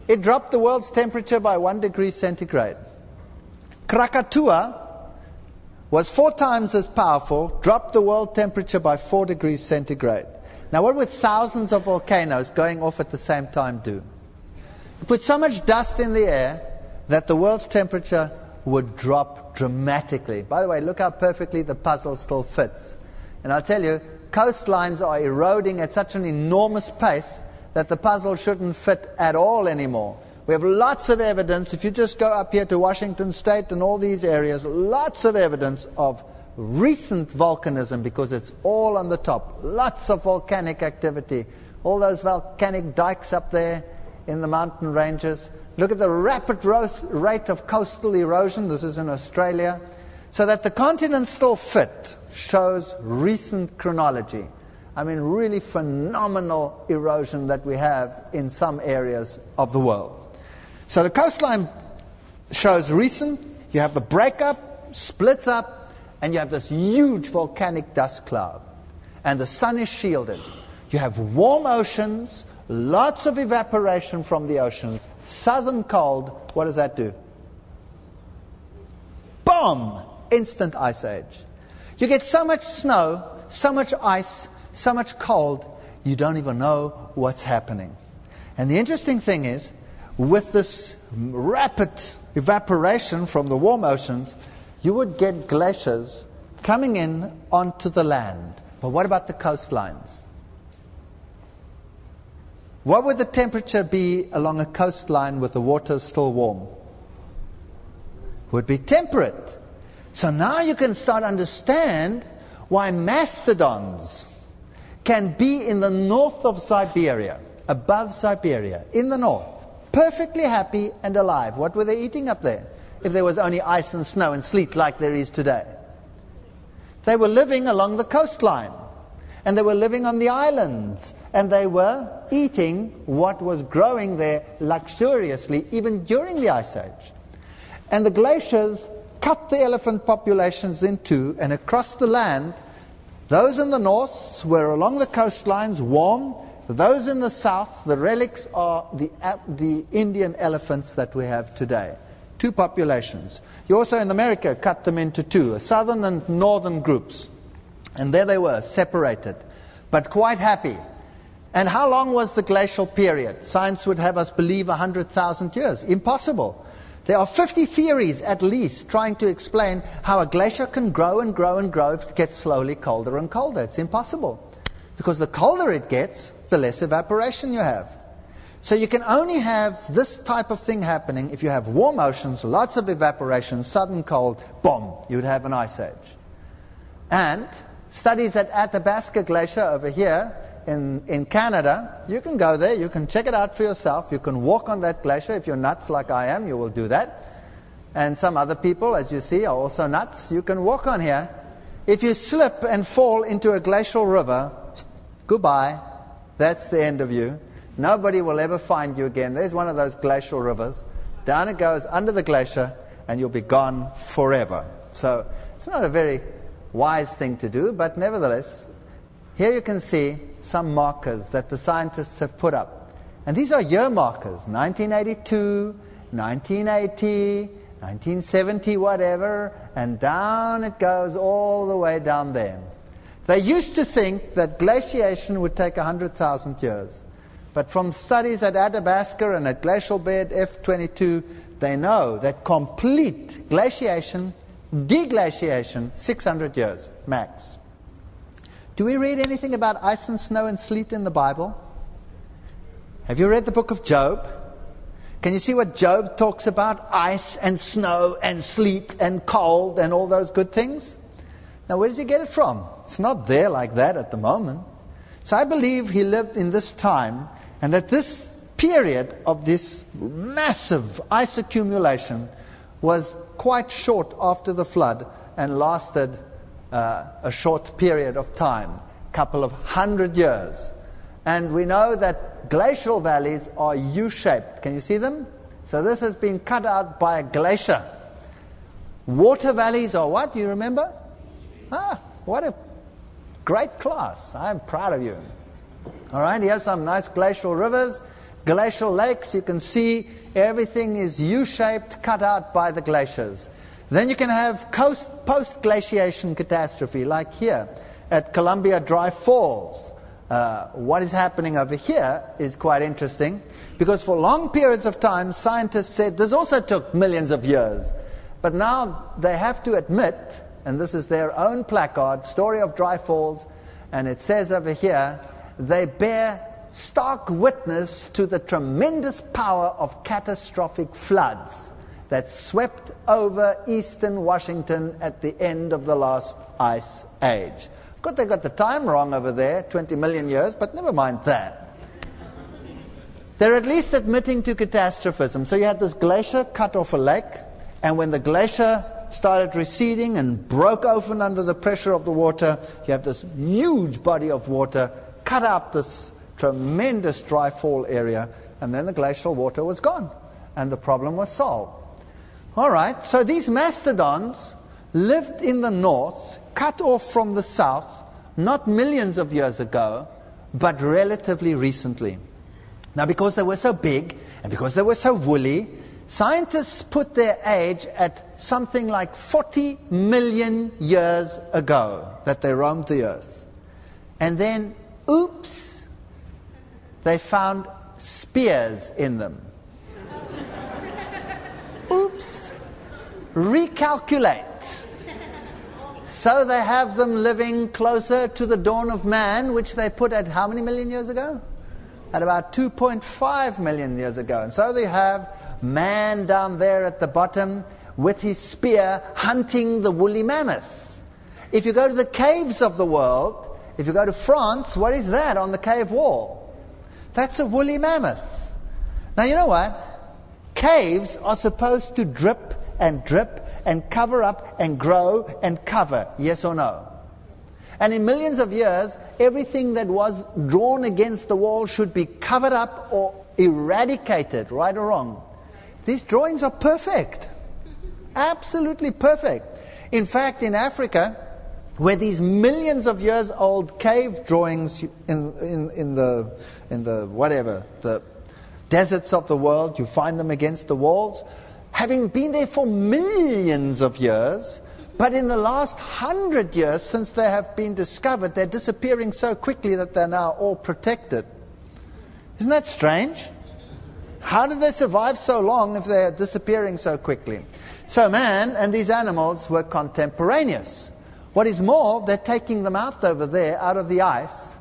It dropped the world's temperature by 1 degree centigrade. Krakatoa was 4 times as powerful, dropped the world temperature by 4 degrees centigrade. Now, what would thousands of volcanoes going off at the same time do? It put so much dust in the air that the world's temperature would drop dramatically. By the way, look how perfectly the puzzle still fits. And I'll tell you, coastlines are eroding at such an enormous pace that the puzzle shouldn't fit at all anymore. We have lots of evidence. If you just go up here to Washington State and all these areas, lots of evidence of recent volcanism, because it's all on the top. Lots of volcanic activity. All those volcanic dikes up there in the mountain ranges. Look at the rapid rate of coastal erosion. This is in Australia. So that the continents still fit shows recent chronology. I mean, really phenomenal erosion that we have in some areas of the world. So the coastline shows recent. You have the breakup, splits up, and you have this huge volcanic dust cloud. And the sun is shielded. You have warm oceans, lots of evaporation from the oceans, southern cold. What does that do? Boom! Instant ice age. You get so much snow, so much ice, so much cold, you don't even know what's happening. And the interesting thing is, with this rapid evaporation from the warm oceans, you would get glaciers coming in onto the land. But what about the coastlines? What would the temperature be along a coastline with the water still warm? Would be temperate. So now you can start understand why mastodons can be in the north of Siberia, above Siberia, in the north, perfectly happy and alive. What were they eating up there if there was only ice and snow and sleet like there is today? They were living along the coastline, and they were living on the islands, and they were eating what was growing there luxuriously even during the Ice Age. And the glaciers cut the elephant populations in two, and across the land, those in the north were along the coastlines, warm. Those in the south, the relics are the Indian elephants that we have today. Two populations. You also in America cut them into two, southern and northern groups. And there they were, separated, but quite happy. And how long was the glacial period? Science would have us believe 100,000 years. Impossible. There are 50 theories at least trying to explain how a glacier can grow and grow and grow if it gets slowly colder and colder. It's impossible. Because the colder it gets, the less evaporation you have. So you can only have this type of thing happening if you have warm oceans, lots of evaporation, sudden cold, boom, you would have an ice age. And studies at Athabasca Glacier over here in Canada, you can go there, you can check it out for yourself, you can walk on that glacier. If you're nuts like I am, you will do that. And some other people, as you see, are also nuts. You can walk on here. If you slip and fall into a glacial river, goodbye, that's the end of you. Nobody will ever find you again. There's one of those glacial rivers. Down it goes under the glacier, and you'll be gone forever. So it's not a very wise thing to do, but nevertheless, here you can see some markers that the scientists have put up. And these are year markers, 1982, 1980, 1970, whatever, and down it goes all the way down there. They used to think that glaciation would take 100,000 years. But from studies at Athabasca and at glacial bed F22, they know that complete glaciation, deglaciation, 600 years max. Do we read anything about ice and snow and sleet in the Bible? Have you read the book of Job? Can you see what Job talks about? Ice and snow and sleet and cold and all those good things? Now, where does he get it from? It's not there like that at the moment. So I believe he lived in this time, and that this period of this massive ice accumulation was quite short after the flood and lasted a short period of time, couple of 100 years. And we know that glacial valleys are U-shaped. Can you see them? So this has been cut out by a glacier. Water valleys are what? Do you remember? What a great class. I'm proud of you. All right, here's some nice glacial rivers, glacial lakes. You can see everything is U-shaped, cut out by the glaciers. Then you can have post-glaciation catastrophe, like here at Columbia Dry Falls. what is happening over here is quite interesting, because for long periods of time scientists said this also took millions of years. But now they have to admit, and this is their own placard, Story of Dry Falls, and it says over here, they bear stark witness to the tremendous power of catastrophic floods that swept over eastern Washington at the end of the last ice age. Of course, they got the time wrong over there, 20 million years, but never mind that. They're at least admitting to catastrophism. So you had this glacier cut off a lake, and when the glacier started receding and broke open under the pressure of the water, you have this huge body of water cut out this tremendous dry fall area, and then the glacial water was gone, and the problem was solved. All right, so these mastodons lived in the north, cut off from the south, not millions of years ago, but relatively recently. Now, because they were so big, and because they were so woolly, scientists put their age at something like 40 million years ago that they roamed the earth. And then, oops, they found spears in them. Oops. Recalculate. So they have them living closer to the dawn of man, which they put at how many million years ago? At about 2.5 million years ago. And so they have man down there at the bottom with his spear hunting the woolly mammoth. If you go to the caves of the world, if you go to France, what is that on the cave wall? That's a woolly mammoth. Now you know what? Caves are supposed to drip and cover up and grow and cover, yes or no? And in millions of years, everything that was drawn against the wall should be covered up or eradicated, right or wrong. These drawings are perfect. Absolutely perfect. In fact, in Africa, where these millions of years old cave drawings in the deserts of the world, you find them against the walls, having been there for millions of years, but in the last 100 years since they have been discovered, they're disappearing so quickly that they're now all protected. Isn't that strange? How did they survive so long if they're disappearing so quickly? So man and these animals were contemporaneous. What is more, they're taking them out over there, out of the ice,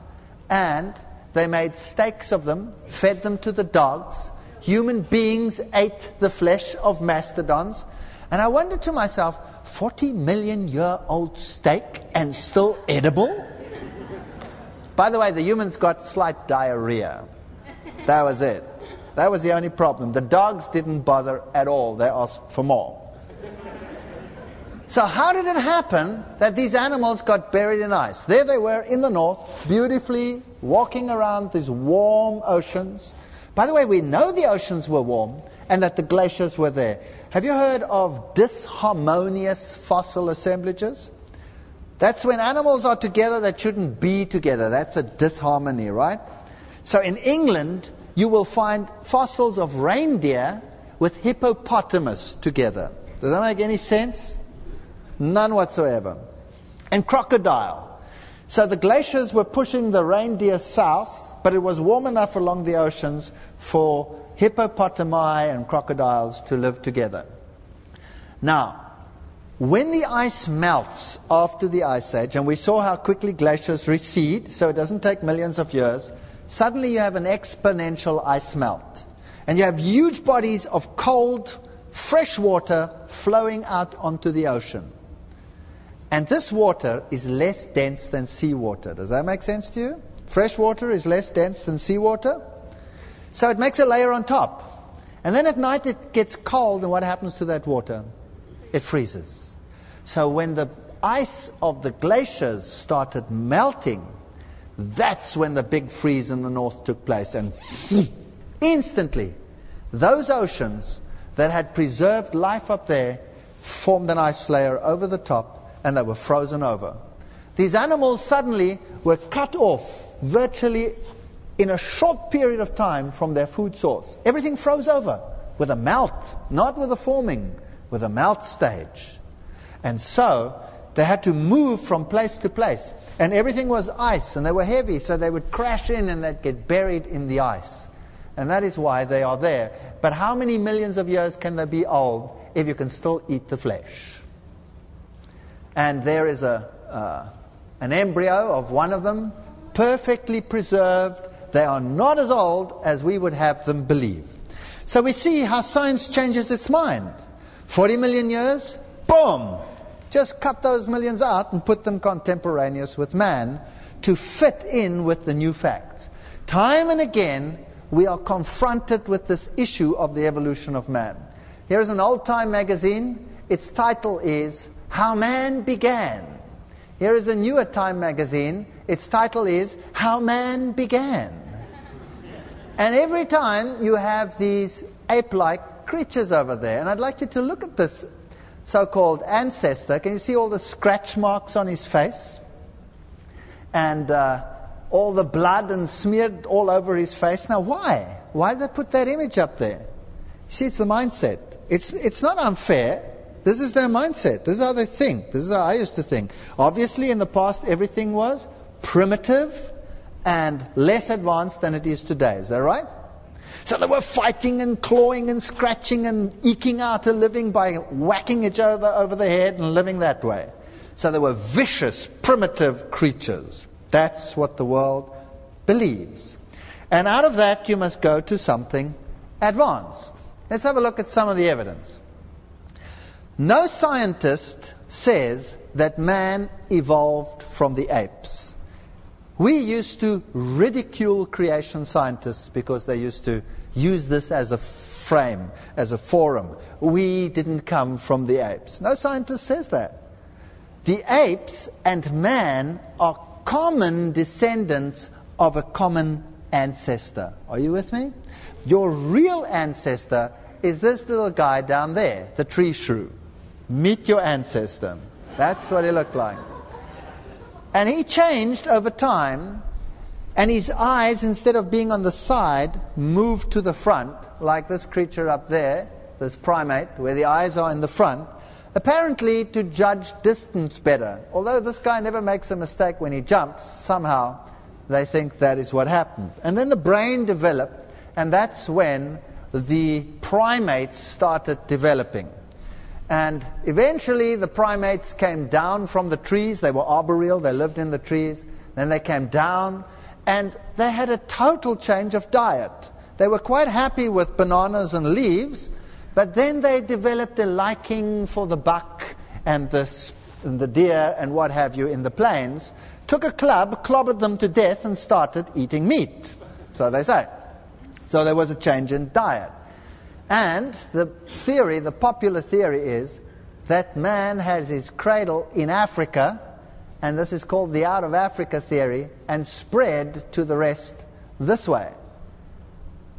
and they made steaks of them, fed them to the dogs. Human beings ate the flesh of mastodons. And I wondered to myself, 40 million year old steak and still edible? By the way, the humans got slight diarrhea. That was it. That was the only problem. The dogs didn't bother at all. They asked for more. So how did it happen that these animals got buried in ice? There they were in the north, beautifully walking around these warm oceans. By the way, we know the oceans were warm and that the glaciers were there. Have you heard of disharmonious fossil assemblages? That's when animals are together that shouldn't be together. That's a disharmony, right? So in England, you will find fossils of reindeer with hippopotamus together. Does that make any sense? None whatsoever. And crocodile. So the glaciers were pushing the reindeer south, but it was warm enough along the oceans for hippopotami and crocodiles to live together. Now, when the ice melts after the ice age, and we saw how quickly glaciers recede, so it doesn't take millions of years, suddenly you have an exponential ice melt. And you have huge bodies of cold, fresh water flowing out onto the ocean. And this water is less dense than seawater. Does that make sense to you? Fresh water is less dense than seawater. So it makes a layer on top. And then at night it gets cold, and what happens to that water? It freezes. So when the ice of the glaciers started melting, that's when the big freeze in the north took place. And instantly, those oceans that had preserved life up there formed an ice layer over the top, and they were frozen over. These animals suddenly were cut off virtually in a short period of time from their food source. Everything froze over with a melt, not with a forming, with a melt stage. And so They had to move from place to place. And everything was ice, and they were heavy, so they would crash in and they'd get buried in the ice. And that is why they are there. But how many millions of years can they be old if you can still eat the flesh? And there is an embryo of one of them, perfectly preserved. They are not as old as we would have them believe. So we see how science changes its mind. 40 million years, boom! Just cut those millions out and put them contemporaneous with man to fit in with the new facts. Time and again, we are confronted with this issue of the evolution of man. Here is an old-time magazine. Its title is How Man Began. Here is a newer time magazine. Its title is How Man Began. And every time you have these ape-like creatures over there. And I'd like you to look at this so-called ancestor. Can you see all the scratch marks on his face? And all the blood and smeared all over his face. Now why? Why did they put that image up there? You see, it's the mindset. It's not unfair. This is their mindset. This is how they think. This is how I used to think. Obviously, in the past, everything was primitive and less advanced than it is today. Is that right? So they were fighting and clawing and scratching and eking out a living by whacking each other over the head and living that way. So they were vicious, primitive creatures. That's what the world believes. And out of that, you must go to something advanced. Let's have a look at some of the evidence. No scientist says that man evolved from the apes. We used to ridicule creation scientists because they used to use this as a frame, as a forum. We didn't come from the apes. No scientist says that. The apes and man are common descendants of a common ancestor. Are you with me? Your real ancestor is this little guy down there, the tree shrew. Meet your ancestor. That's what he looked like. And he changed over time, and his eyes, instead of being on the side, moved to the front, like this creature up there, this primate, where the eyes are in the front, apparently to judge distance better. Although this guy never makes a mistake when he jumps, somehow they think that is what happened. And then the brain developed, and that's when the primates started developing. And eventually the primates came down from the trees. They were arboreal, they lived in the trees. Then they came down, and they had a total change of diet. They were quite happy with bananas and leaves, but then they developed a liking for the buck and the deer and what have you in the plains, took a club, clobbered them to death, and started eating meat. So they say. So there was a change in diet. And the theory, the popular theory is that man has his cradle in Africa, and this is called the out of Africa theory, and spread to the rest this way.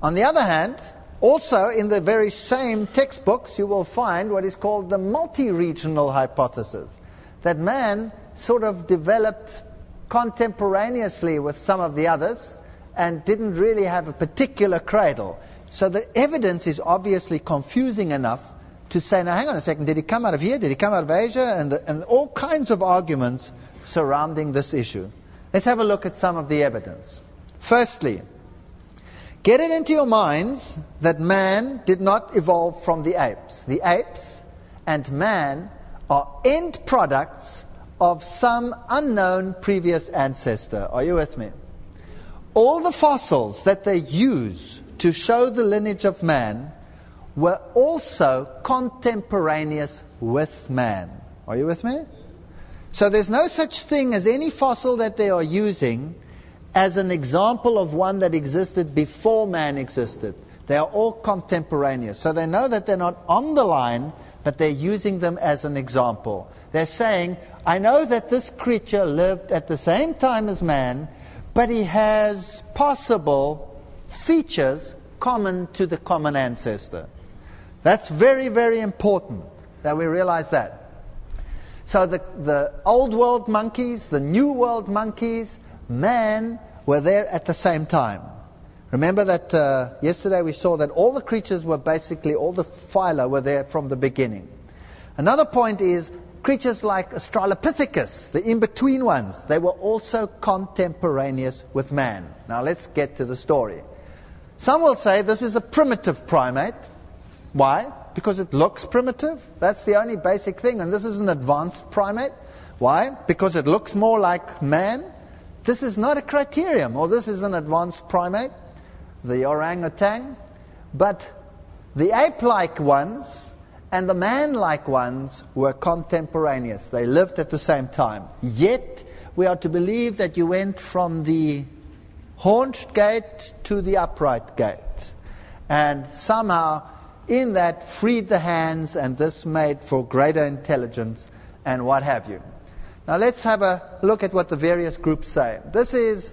On the other hand, also in the very same textbooks, you will find what is called the multi-regional hypothesis, that man sort of developed contemporaneously with some of the others and didn't really have a particular cradle. So the evidence is obviously confusing enough to say, now hang on a second, did he come out of here? Did he come out of Asia? And all kinds of arguments surrounding this issue. Let's have a look at some of the evidence. Firstly, get it into your minds that man did not evolve from the apes. The apes and man are end products of some unknown previous ancestor. Are you with me? All the fossils that they use to show the lineage of man were also contemporaneous with man. Are you with me? So there's no such thing as any fossil that they are using as an example of one that existed before man existed. They are all contemporaneous. So they know that they're not on the line, but they're using them as an example. They're saying, I know that this creature lived at the same time as man, but he has possible features common to the common ancestor. That's very, very important that we realize that. So the old world monkeys, the new world monkeys, man were there at the same time. Remember that yesterday we saw that all the creatures were basically, all the phyla were there from the beginning. Another point is creatures like Australopithecus, the in-between ones, they were also contemporaneous with man. Now let's get to the story. Some will say this is a primitive primate. Why? Because it looks primitive. That's the only basic thing. And this is an advanced primate. Why? Because it looks more like man. This is not a criterion, or this is an advanced primate, the orangutan. But the ape-like ones and the man-like ones were contemporaneous. They lived at the same time. Yet, we are to believe that you went from the haunched gait to the upright gait. And somehow, in that, freed the hands, and this made for greater intelligence, and what have you. Now let's have a look at what the various groups say. This is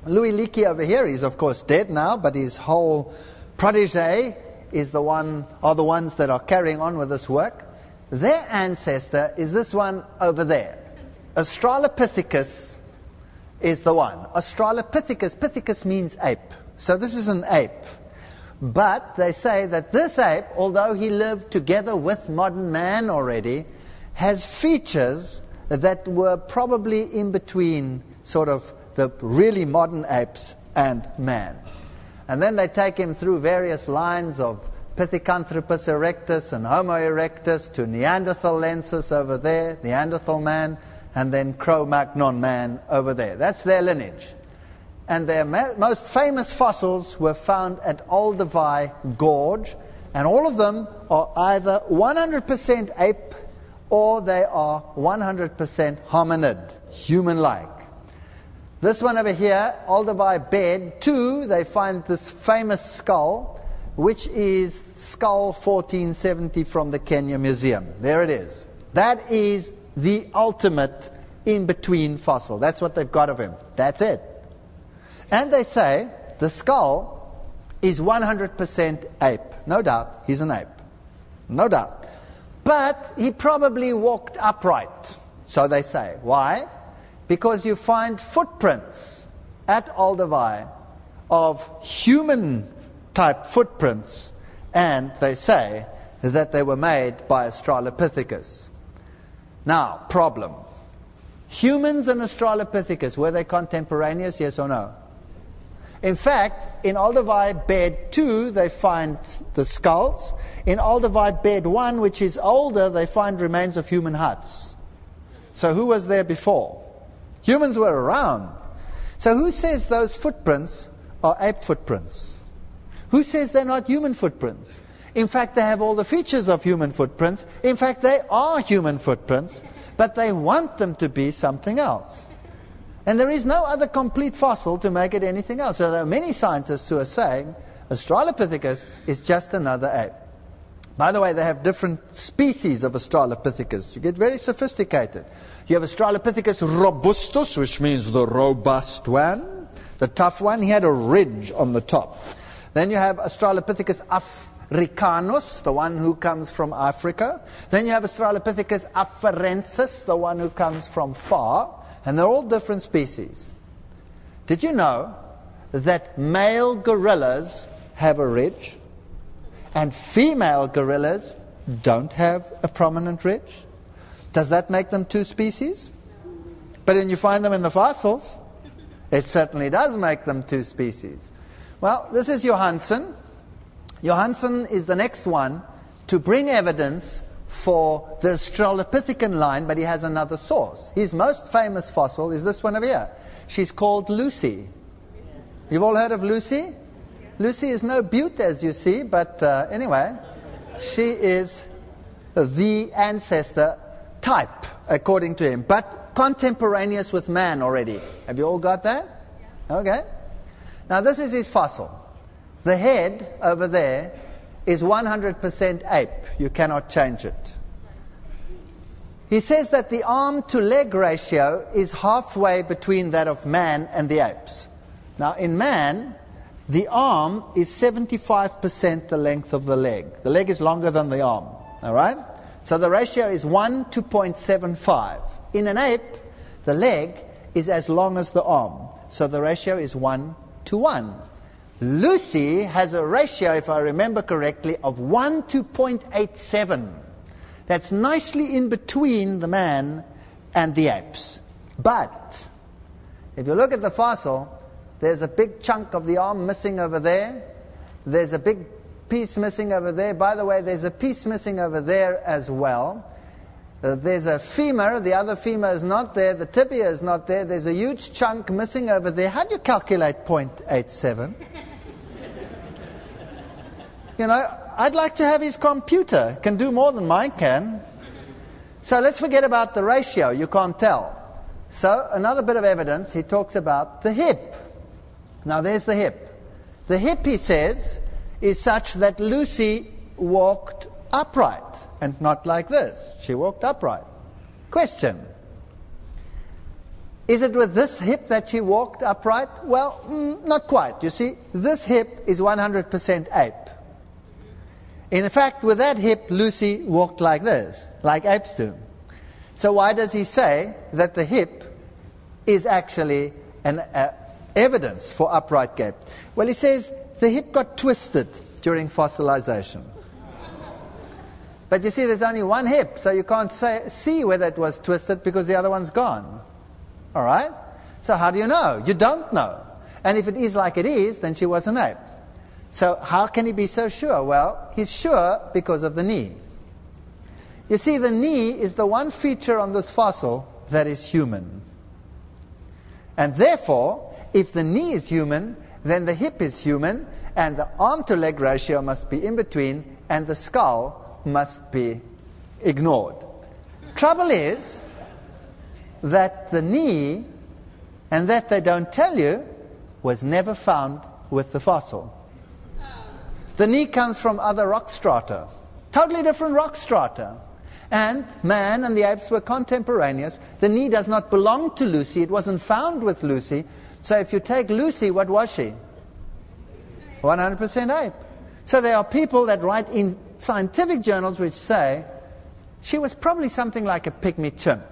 Louis Leakey over here. He's of course dead now, but his whole protege are the ones that are carrying on with this work. Their ancestor is this one over there. Australopithecus is the one. Australopithecus, pithecus means ape. So this is an ape. But they say that this ape, although he lived together with modern man already, has features that were probably in between sort of the really modern apes and man. And then they take him through various lines of Pithecanthropus erectus and Homo erectus to Neanderthalensis over there, Neanderthal man, and then Cro-Magnon man over there. That's their lineage. And their most famous fossils were found at Olduvai Gorge, and all of them are either 100% ape or they are 100% hominid, human-like. This one over here, Olduvai Bed 2, they find this famous skull, which is skull 1470 from the Kenya Museum. There it is. That is the ultimate in-between fossil. That's what they've got of him. That's it. And they say the skull is 100% ape. No doubt, he's an ape. No doubt. But he probably walked upright, so they say. Why? Because you find footprints at Olduvai of human-type footprints, and they say that they were made by Australopithecus. Now, problem. Humans and Australopithecus, were they contemporaneous, yes or no? In fact, in Olduvai Bed 2, they find the skulls. In Olduvai Bed 1, which is older, they find remains of human huts. So who was there before? Humans were around. So who says those footprints are ape footprints? Who says they're not human footprints? In fact, they have all the features of human footprints. In fact, they are human footprints, but they want them to be something else. And there is no other complete fossil to make it anything else. So there are many scientists who are saying Australopithecus is just another ape. By the way, they have different species of Australopithecus. You get very sophisticated. You have Australopithecus robustus, which means the robust one, the tough one. He had a ridge on the top. Then you have Australopithecus africanus, the one who comes from Africa. Then you have Australopithecus afarensis, the one who comes from far. And they're all different species. Did you know that male gorillas have a ridge and female gorillas don't have a prominent ridge? Does that make them two species? But when you find them in the fossils, it certainly does make them two species. Well, this is Johansen. Johansen is the next one to bring evidence for the Australopithecus line, but he has another source. His most famous fossil is this one over here. She's called Lucy. You've all heard of Lucy? Lucy is no beaut, as you see, but anyway, she is the ancestor type, according to him, but contemporaneous with man already. Have you all got that? Okay. Now this is his fossil. The head over there is 100% ape. You cannot change it. He says that the arm to leg ratio is halfway between that of man and the apes. Now in man, the arm is 75% the length of the leg. The leg is longer than the arm. All right? So the ratio is 1 to 0.75. In an ape, the leg is as long as the arm. So the ratio is 1 to 1. Lucy has a ratio, if I remember correctly, of 1 to 0.87. that's nicely in between the man and the apes. But if you look at the fossil, there's a big chunk of the arm missing over there. There's a big piece missing over there. By the way, there's a piece missing over there as well. There's a femur. The other femur is not there. The tibia is not there. There's a huge chunk missing over there. How do you calculate 0.87? I'd like to have his computer. It can do more than mine can. So let's forget about the ratio. You can't tell. So another bit of evidence, he talks about the hip. Now there's the hip. The hip, he says, is such that Lucy walked upright and not like this. She walked upright. Question. Is it with this hip that she walked upright? Well, not quite. You see, this hip is 100% ape. In fact, with that hip, Lucy walked like this, like apes do. So why does he say that the hip is actually an evidence for upright gait? Well, he says the hip got twisted during fossilization. But you see, there's only one hip, so you can't see whether it was twisted because the other one's gone. All right? So how do you know? You don't know. And if it is like it is, then she was an ape. So how can he be so sure? Well, he's sure because of the knee. You see, the knee is the one feature on this fossil that is human. And therefore, if the knee is human, then the hip is human, and the arm-to-leg ratio must be in between, and the skull must be ignored. Trouble is that the knee, and that they don't tell you, was never found with the fossil. The knee comes from other rock strata, totally different rock strata. And man and the apes were contemporaneous. The knee does not belong to Lucy. It wasn't found with Lucy. So if you take Lucy, what was she? 100% ape. So there are people that write in scientific journals which say she was probably something like a pygmy chimp.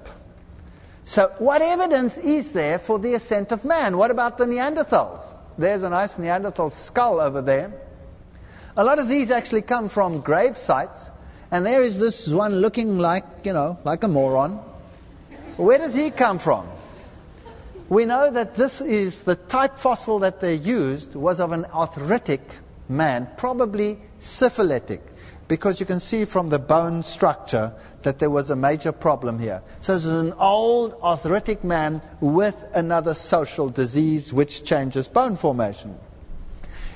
So what evidence is there for the ascent of man? What about the Neanderthals? There's a nice Neanderthal skull over there. A lot of these actually come from grave sites. And there is this one looking like, like a moron. Where does he come from? We know that this is the type fossil that they used was of an arthritic man, probably syphilitic, because you can see from the bone structure that there was a major problem here. So this is an old arthritic man with another social disease which changes bone formation.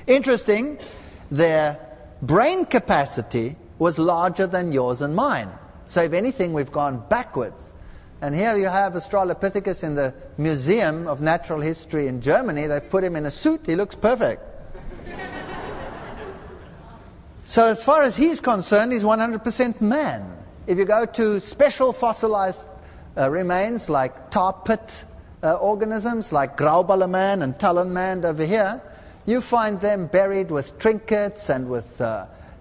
Interesting, their brain capacity was larger than yours and mine. So if anything, we've gone backwards. And here you have Australopithecus in the Museum of Natural History in Germany. They've put him in a suit. He looks perfect. So as far as he's concerned, he's 100% man. If you go to special fossilized remains like tar pit organisms like Grauballer man and Talon man over here, you find them buried with trinkets and with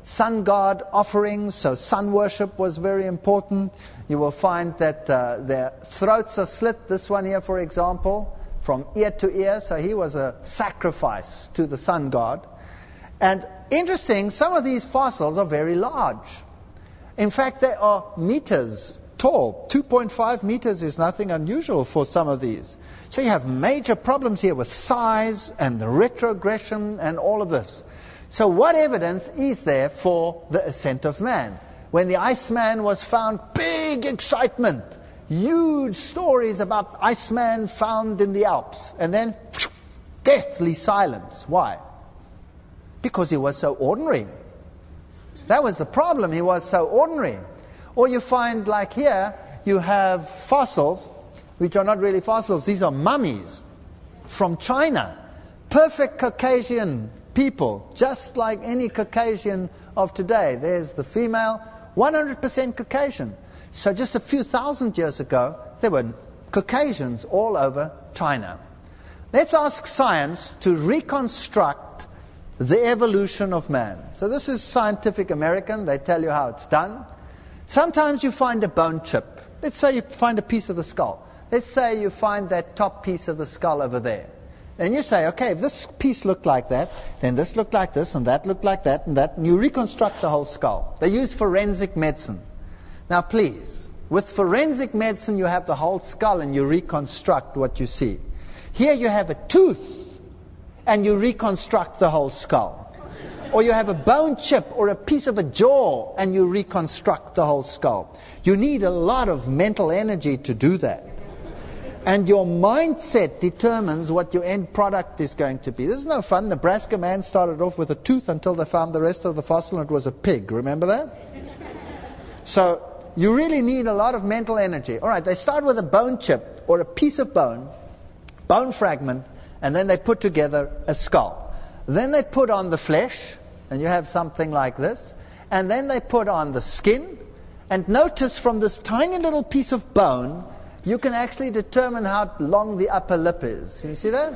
sun god offerings, so sun worship was very important. You will find that their throats are slit. This one here, for example, from ear to ear, so he was a sacrifice to the sun god. And interesting, some of these fossils are very large. In fact, they are meters tall. 2.5 meters is nothing unusual for some of these. So you have major problems here with size and retrogression and all of this. So what evidence is there for the ascent of man? When the Iceman was found, big excitement. Huge stories about Iceman found in the Alps. And then, deathly silence. Why? Because he was so ordinary. That was the problem. He was so ordinary. Or you find, like here, you have fossils, which are not really fossils. These are mummies from China. Perfect Caucasian people, just like any Caucasian of today. There's the female, 100% Caucasian. So just a few thousand years ago, there were Caucasians all over China. Let's ask science to reconstruct the evolution of man. So this is Scientific American. They tell you how it's done. Sometimes you find a bone chip. Let's say you find a piece of the skull. Let's say you find that top piece of the skull over there. And you say, okay, if this piece looked like that, then this looked like this, and that looked like that, and that, and you reconstruct the whole skull. They use forensic medicine. Now please, with forensic medicine you have the whole skull and you reconstruct what you see. Here you have a tooth and you reconstruct the whole skull. Or you have a bone chip or a piece of a jaw and you reconstruct the whole skull. You need a lot of mental energy to do that. And your mindset determines what your end product is going to be. This is no fun. Nebraska man started off with a tooth until they found the rest of the fossil and it was a pig. Remember that? So you really need a lot of mental energy. All right, they start with a bone chip or a piece of bone fragment, and then they put together a skull. Then they put on the flesh, and you have something like this. And then they put on the skin. And notice from this tiny little piece of bone, you can actually determine how long the upper lip is. Can you see that?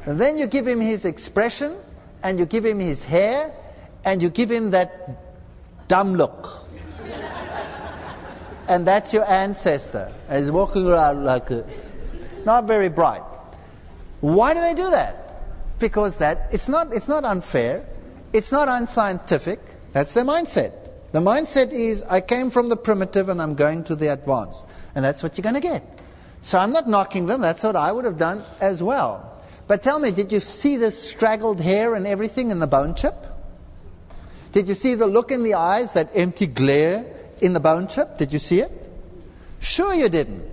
And then you give him his expression, and you give him his hair, and you give him that dumb look. And that's your ancestor. And he's walking around like this. Not very bright. Why do they do that? Because it's not unfair. It's not unscientific. That's their mindset. The mindset is, I came from the primitive and I'm going to the advanced. And that's what you're going to get. So I'm not knocking them. That's what I would have done as well. But tell me, did you see this straggled hair and everything in the bone chip? Did you see the look in the eyes, that empty glare in the bone chip? Did you see it? Sure you didn't.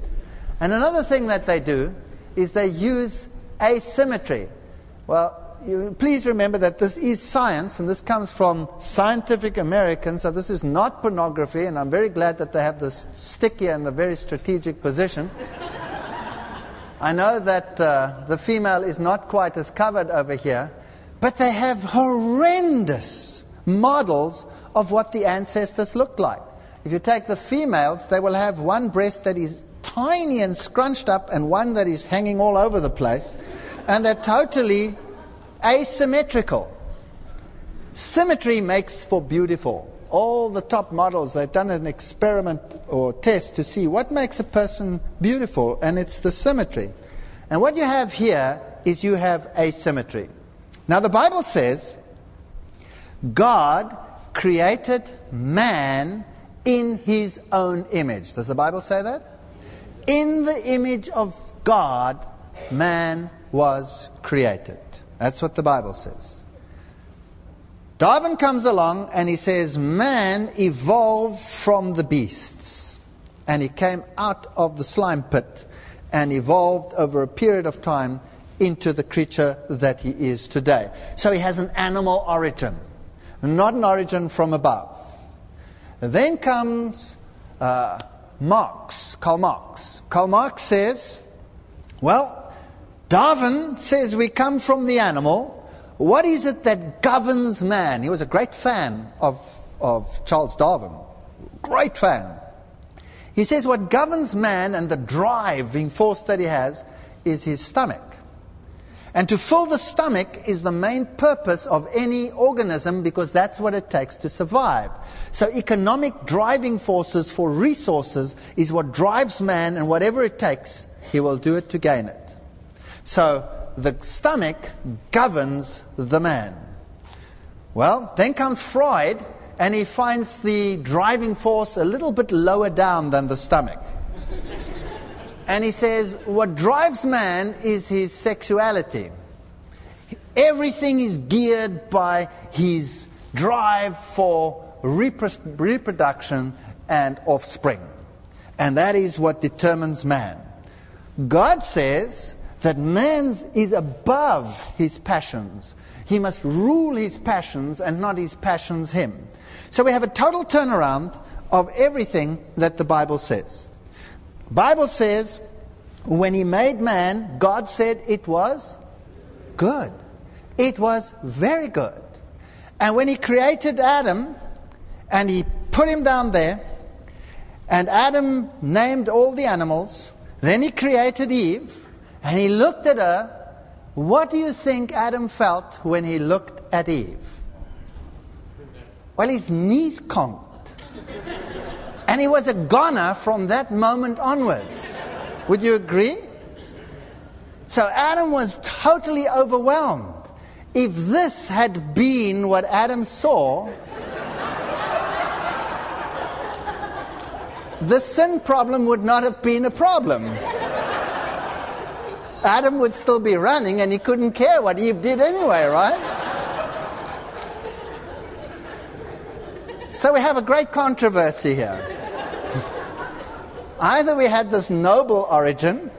And another thing that they do is they use asymmetry. Well, please remember that this is science, and this comes from Scientific American, so this is not pornography, and I'm very glad that they have this stick here in the very strategic position. I know that the female is not quite as covered over here, but they have horrendous models of what the ancestors looked like. If you take the females, they will have one breast that is tiny and scrunched up and one that is hanging all over the place, and they're totally asymmetrical. Symmetry makes for beautiful. All the top models, they've done an experiment or test to see what makes a person beautiful, and it's the symmetry. And what you have here is you have asymmetry. Now the Bible says God created man in his own image. Does the Bible say that? In the image of God, man was created. That's what the Bible says. Darwin comes along and he says man evolved from the beasts. And he came out of the slime pit and evolved over a period of time into the creature that he is today. So he has an animal origin, not an origin from above. Then comes Karl Marx. Karl Marx says, well, Darwin says we come from the animal. What is it that governs man? He was a great fan of Charles Darwin. Great fan. He says what governs man and the driving force that he has is his stomach. And to fill the stomach is the main purpose of any organism, because that's what it takes to survive. So economic driving forces for resources is what drives man, and whatever it takes, he will do it to gain it. So the stomach governs the man. Well, then comes Freud, and he finds the driving force a little bit lower down than the stomach. And he says what drives man is his sexuality. Everything is geared by his drive for reproduction and offspring. And that is what determines man. God says that man is above his passions. He must rule his passions and not his passions him. So we have a total turnaround of everything that the Bible says. The Bible says when he made man, God said it was good. It was very good. And when he created Adam and he put him down there, and Adam named all the animals, then he created Eve, and he looked at her. What do you think Adam felt when he looked at Eve? Well, his knees conked. And he was a goner from that moment onwards. Would you agree? So Adam was totally overwhelmed. If this had been what Adam saw, the sin problem would not have been a problem. Adam would still be running and he couldn't care what Eve did anyway, right? So we have a great controversy here. Either we had this noble origin,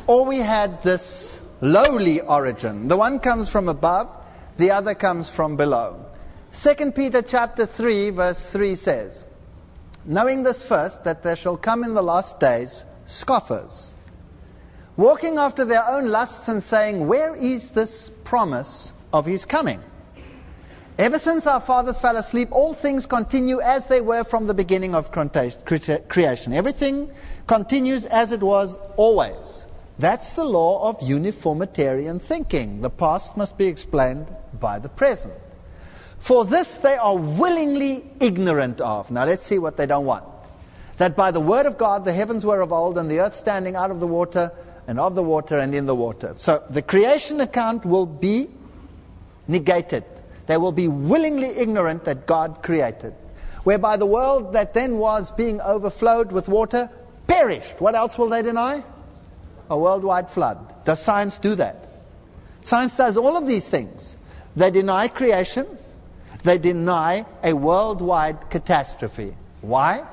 or we had this lowly origin. The one comes from above, the other comes from below. 2 Peter chapter 3, verse 3 says, knowing this first, that there shall come in the last days scoffers, walking after their own lusts and saying, where is this promise of his coming? Ever since our fathers fell asleep, all things continue as they were from the beginning of creation. Everything continues as it was always. That's the law of uniformitarian thinking. The past must be explained by the present. For this they are willingly ignorant of. Now let's see what they don't want. That by the word of God the heavens were of old, and the earth standing out of the water, and of the water, and in the water. So the creation account will be negated. They will be willingly ignorant that God created. Whereby the world that then was being overflowed with water perished. What else will they deny? A worldwide flood. Does science do that? Science does all of these things. They deny creation. They deny a worldwide catastrophe. Why?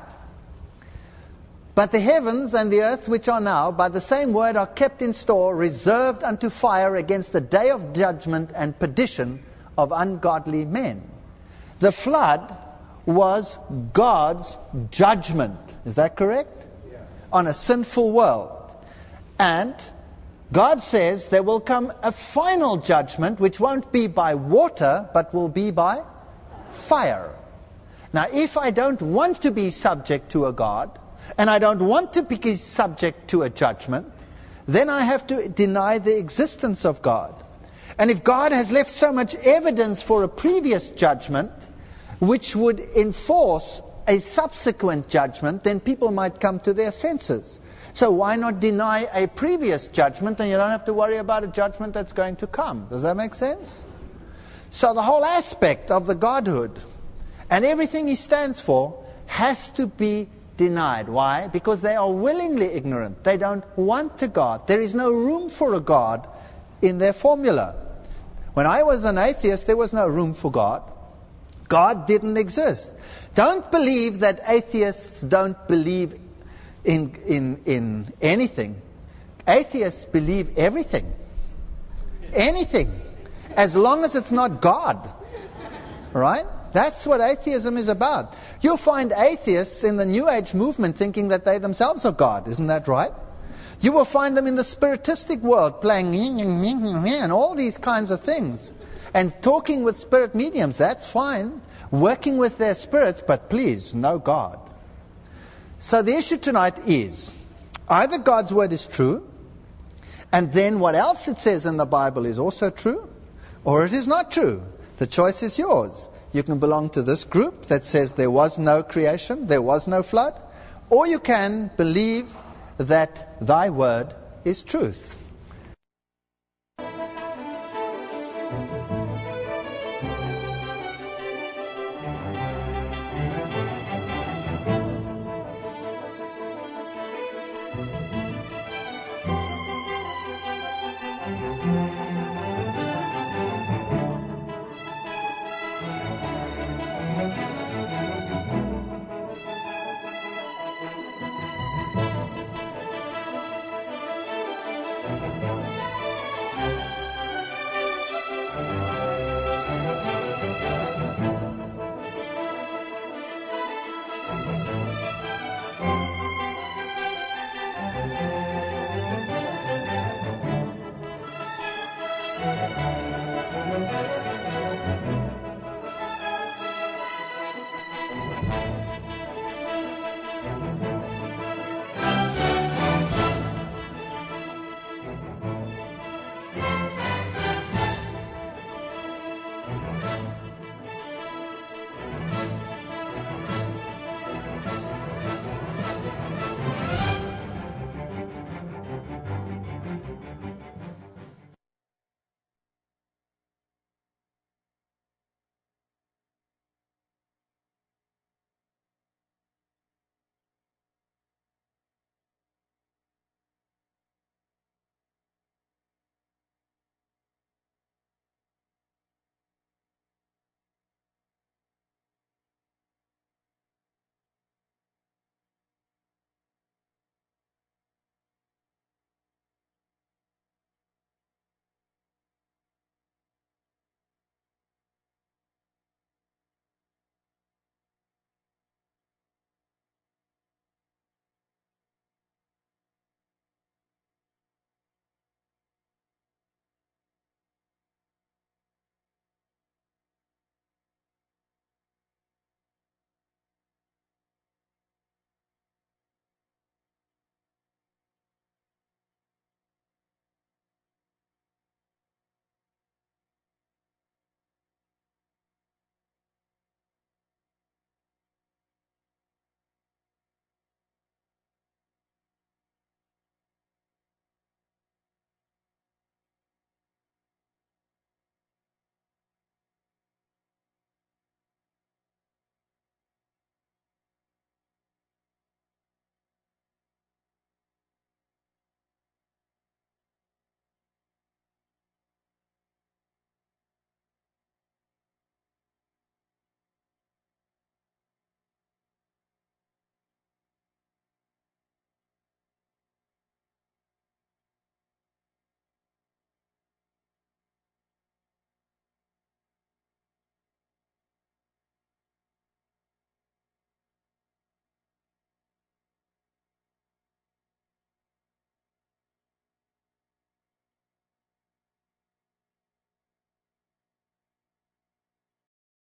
But the heavens and the earth which are now, by the same word, are kept in store, reserved unto fire against the day of judgment and perdition of ungodly men. The flood was God's judgment. Is that correct? Yes. On a sinful world. And God says there will come a final judgment which won't be by water, but will be by fire. Now, if I don't want to be subject to a God, and I don't want to be subject to a judgment, then I have to deny the existence of God. And if God has left so much evidence for a previous judgment, which would enforce a subsequent judgment, then people might come to their senses. So why not deny a previous judgment, and you don't have to worry about a judgment that's going to come? Does that make sense? So the whole aspect of the Godhood and everything he stands for has to be denied. Why? Because they are willingly ignorant. They don't want a God. There is no room for a God in their formula. When I was an atheist, there was no room for God. God didn't exist. Don't believe that atheists don't believe in anything. Atheists believe everything. Anything. As long as it's not God. Right? That's what atheism is about. You'll find atheists in the New Age movement thinking that they themselves are God. Isn't that right? You will find them in the spiritistic world playing and all these kinds of things. And talking with spirit mediums, that's fine. Working with their spirits, but please, no God. So the issue tonight is, either God's word is true, and then what else it says in the Bible is also true, or it is not true. The choice is yours. You can belong to this group that says there was no creation, there was no flood, or you can believe that thy word is truth.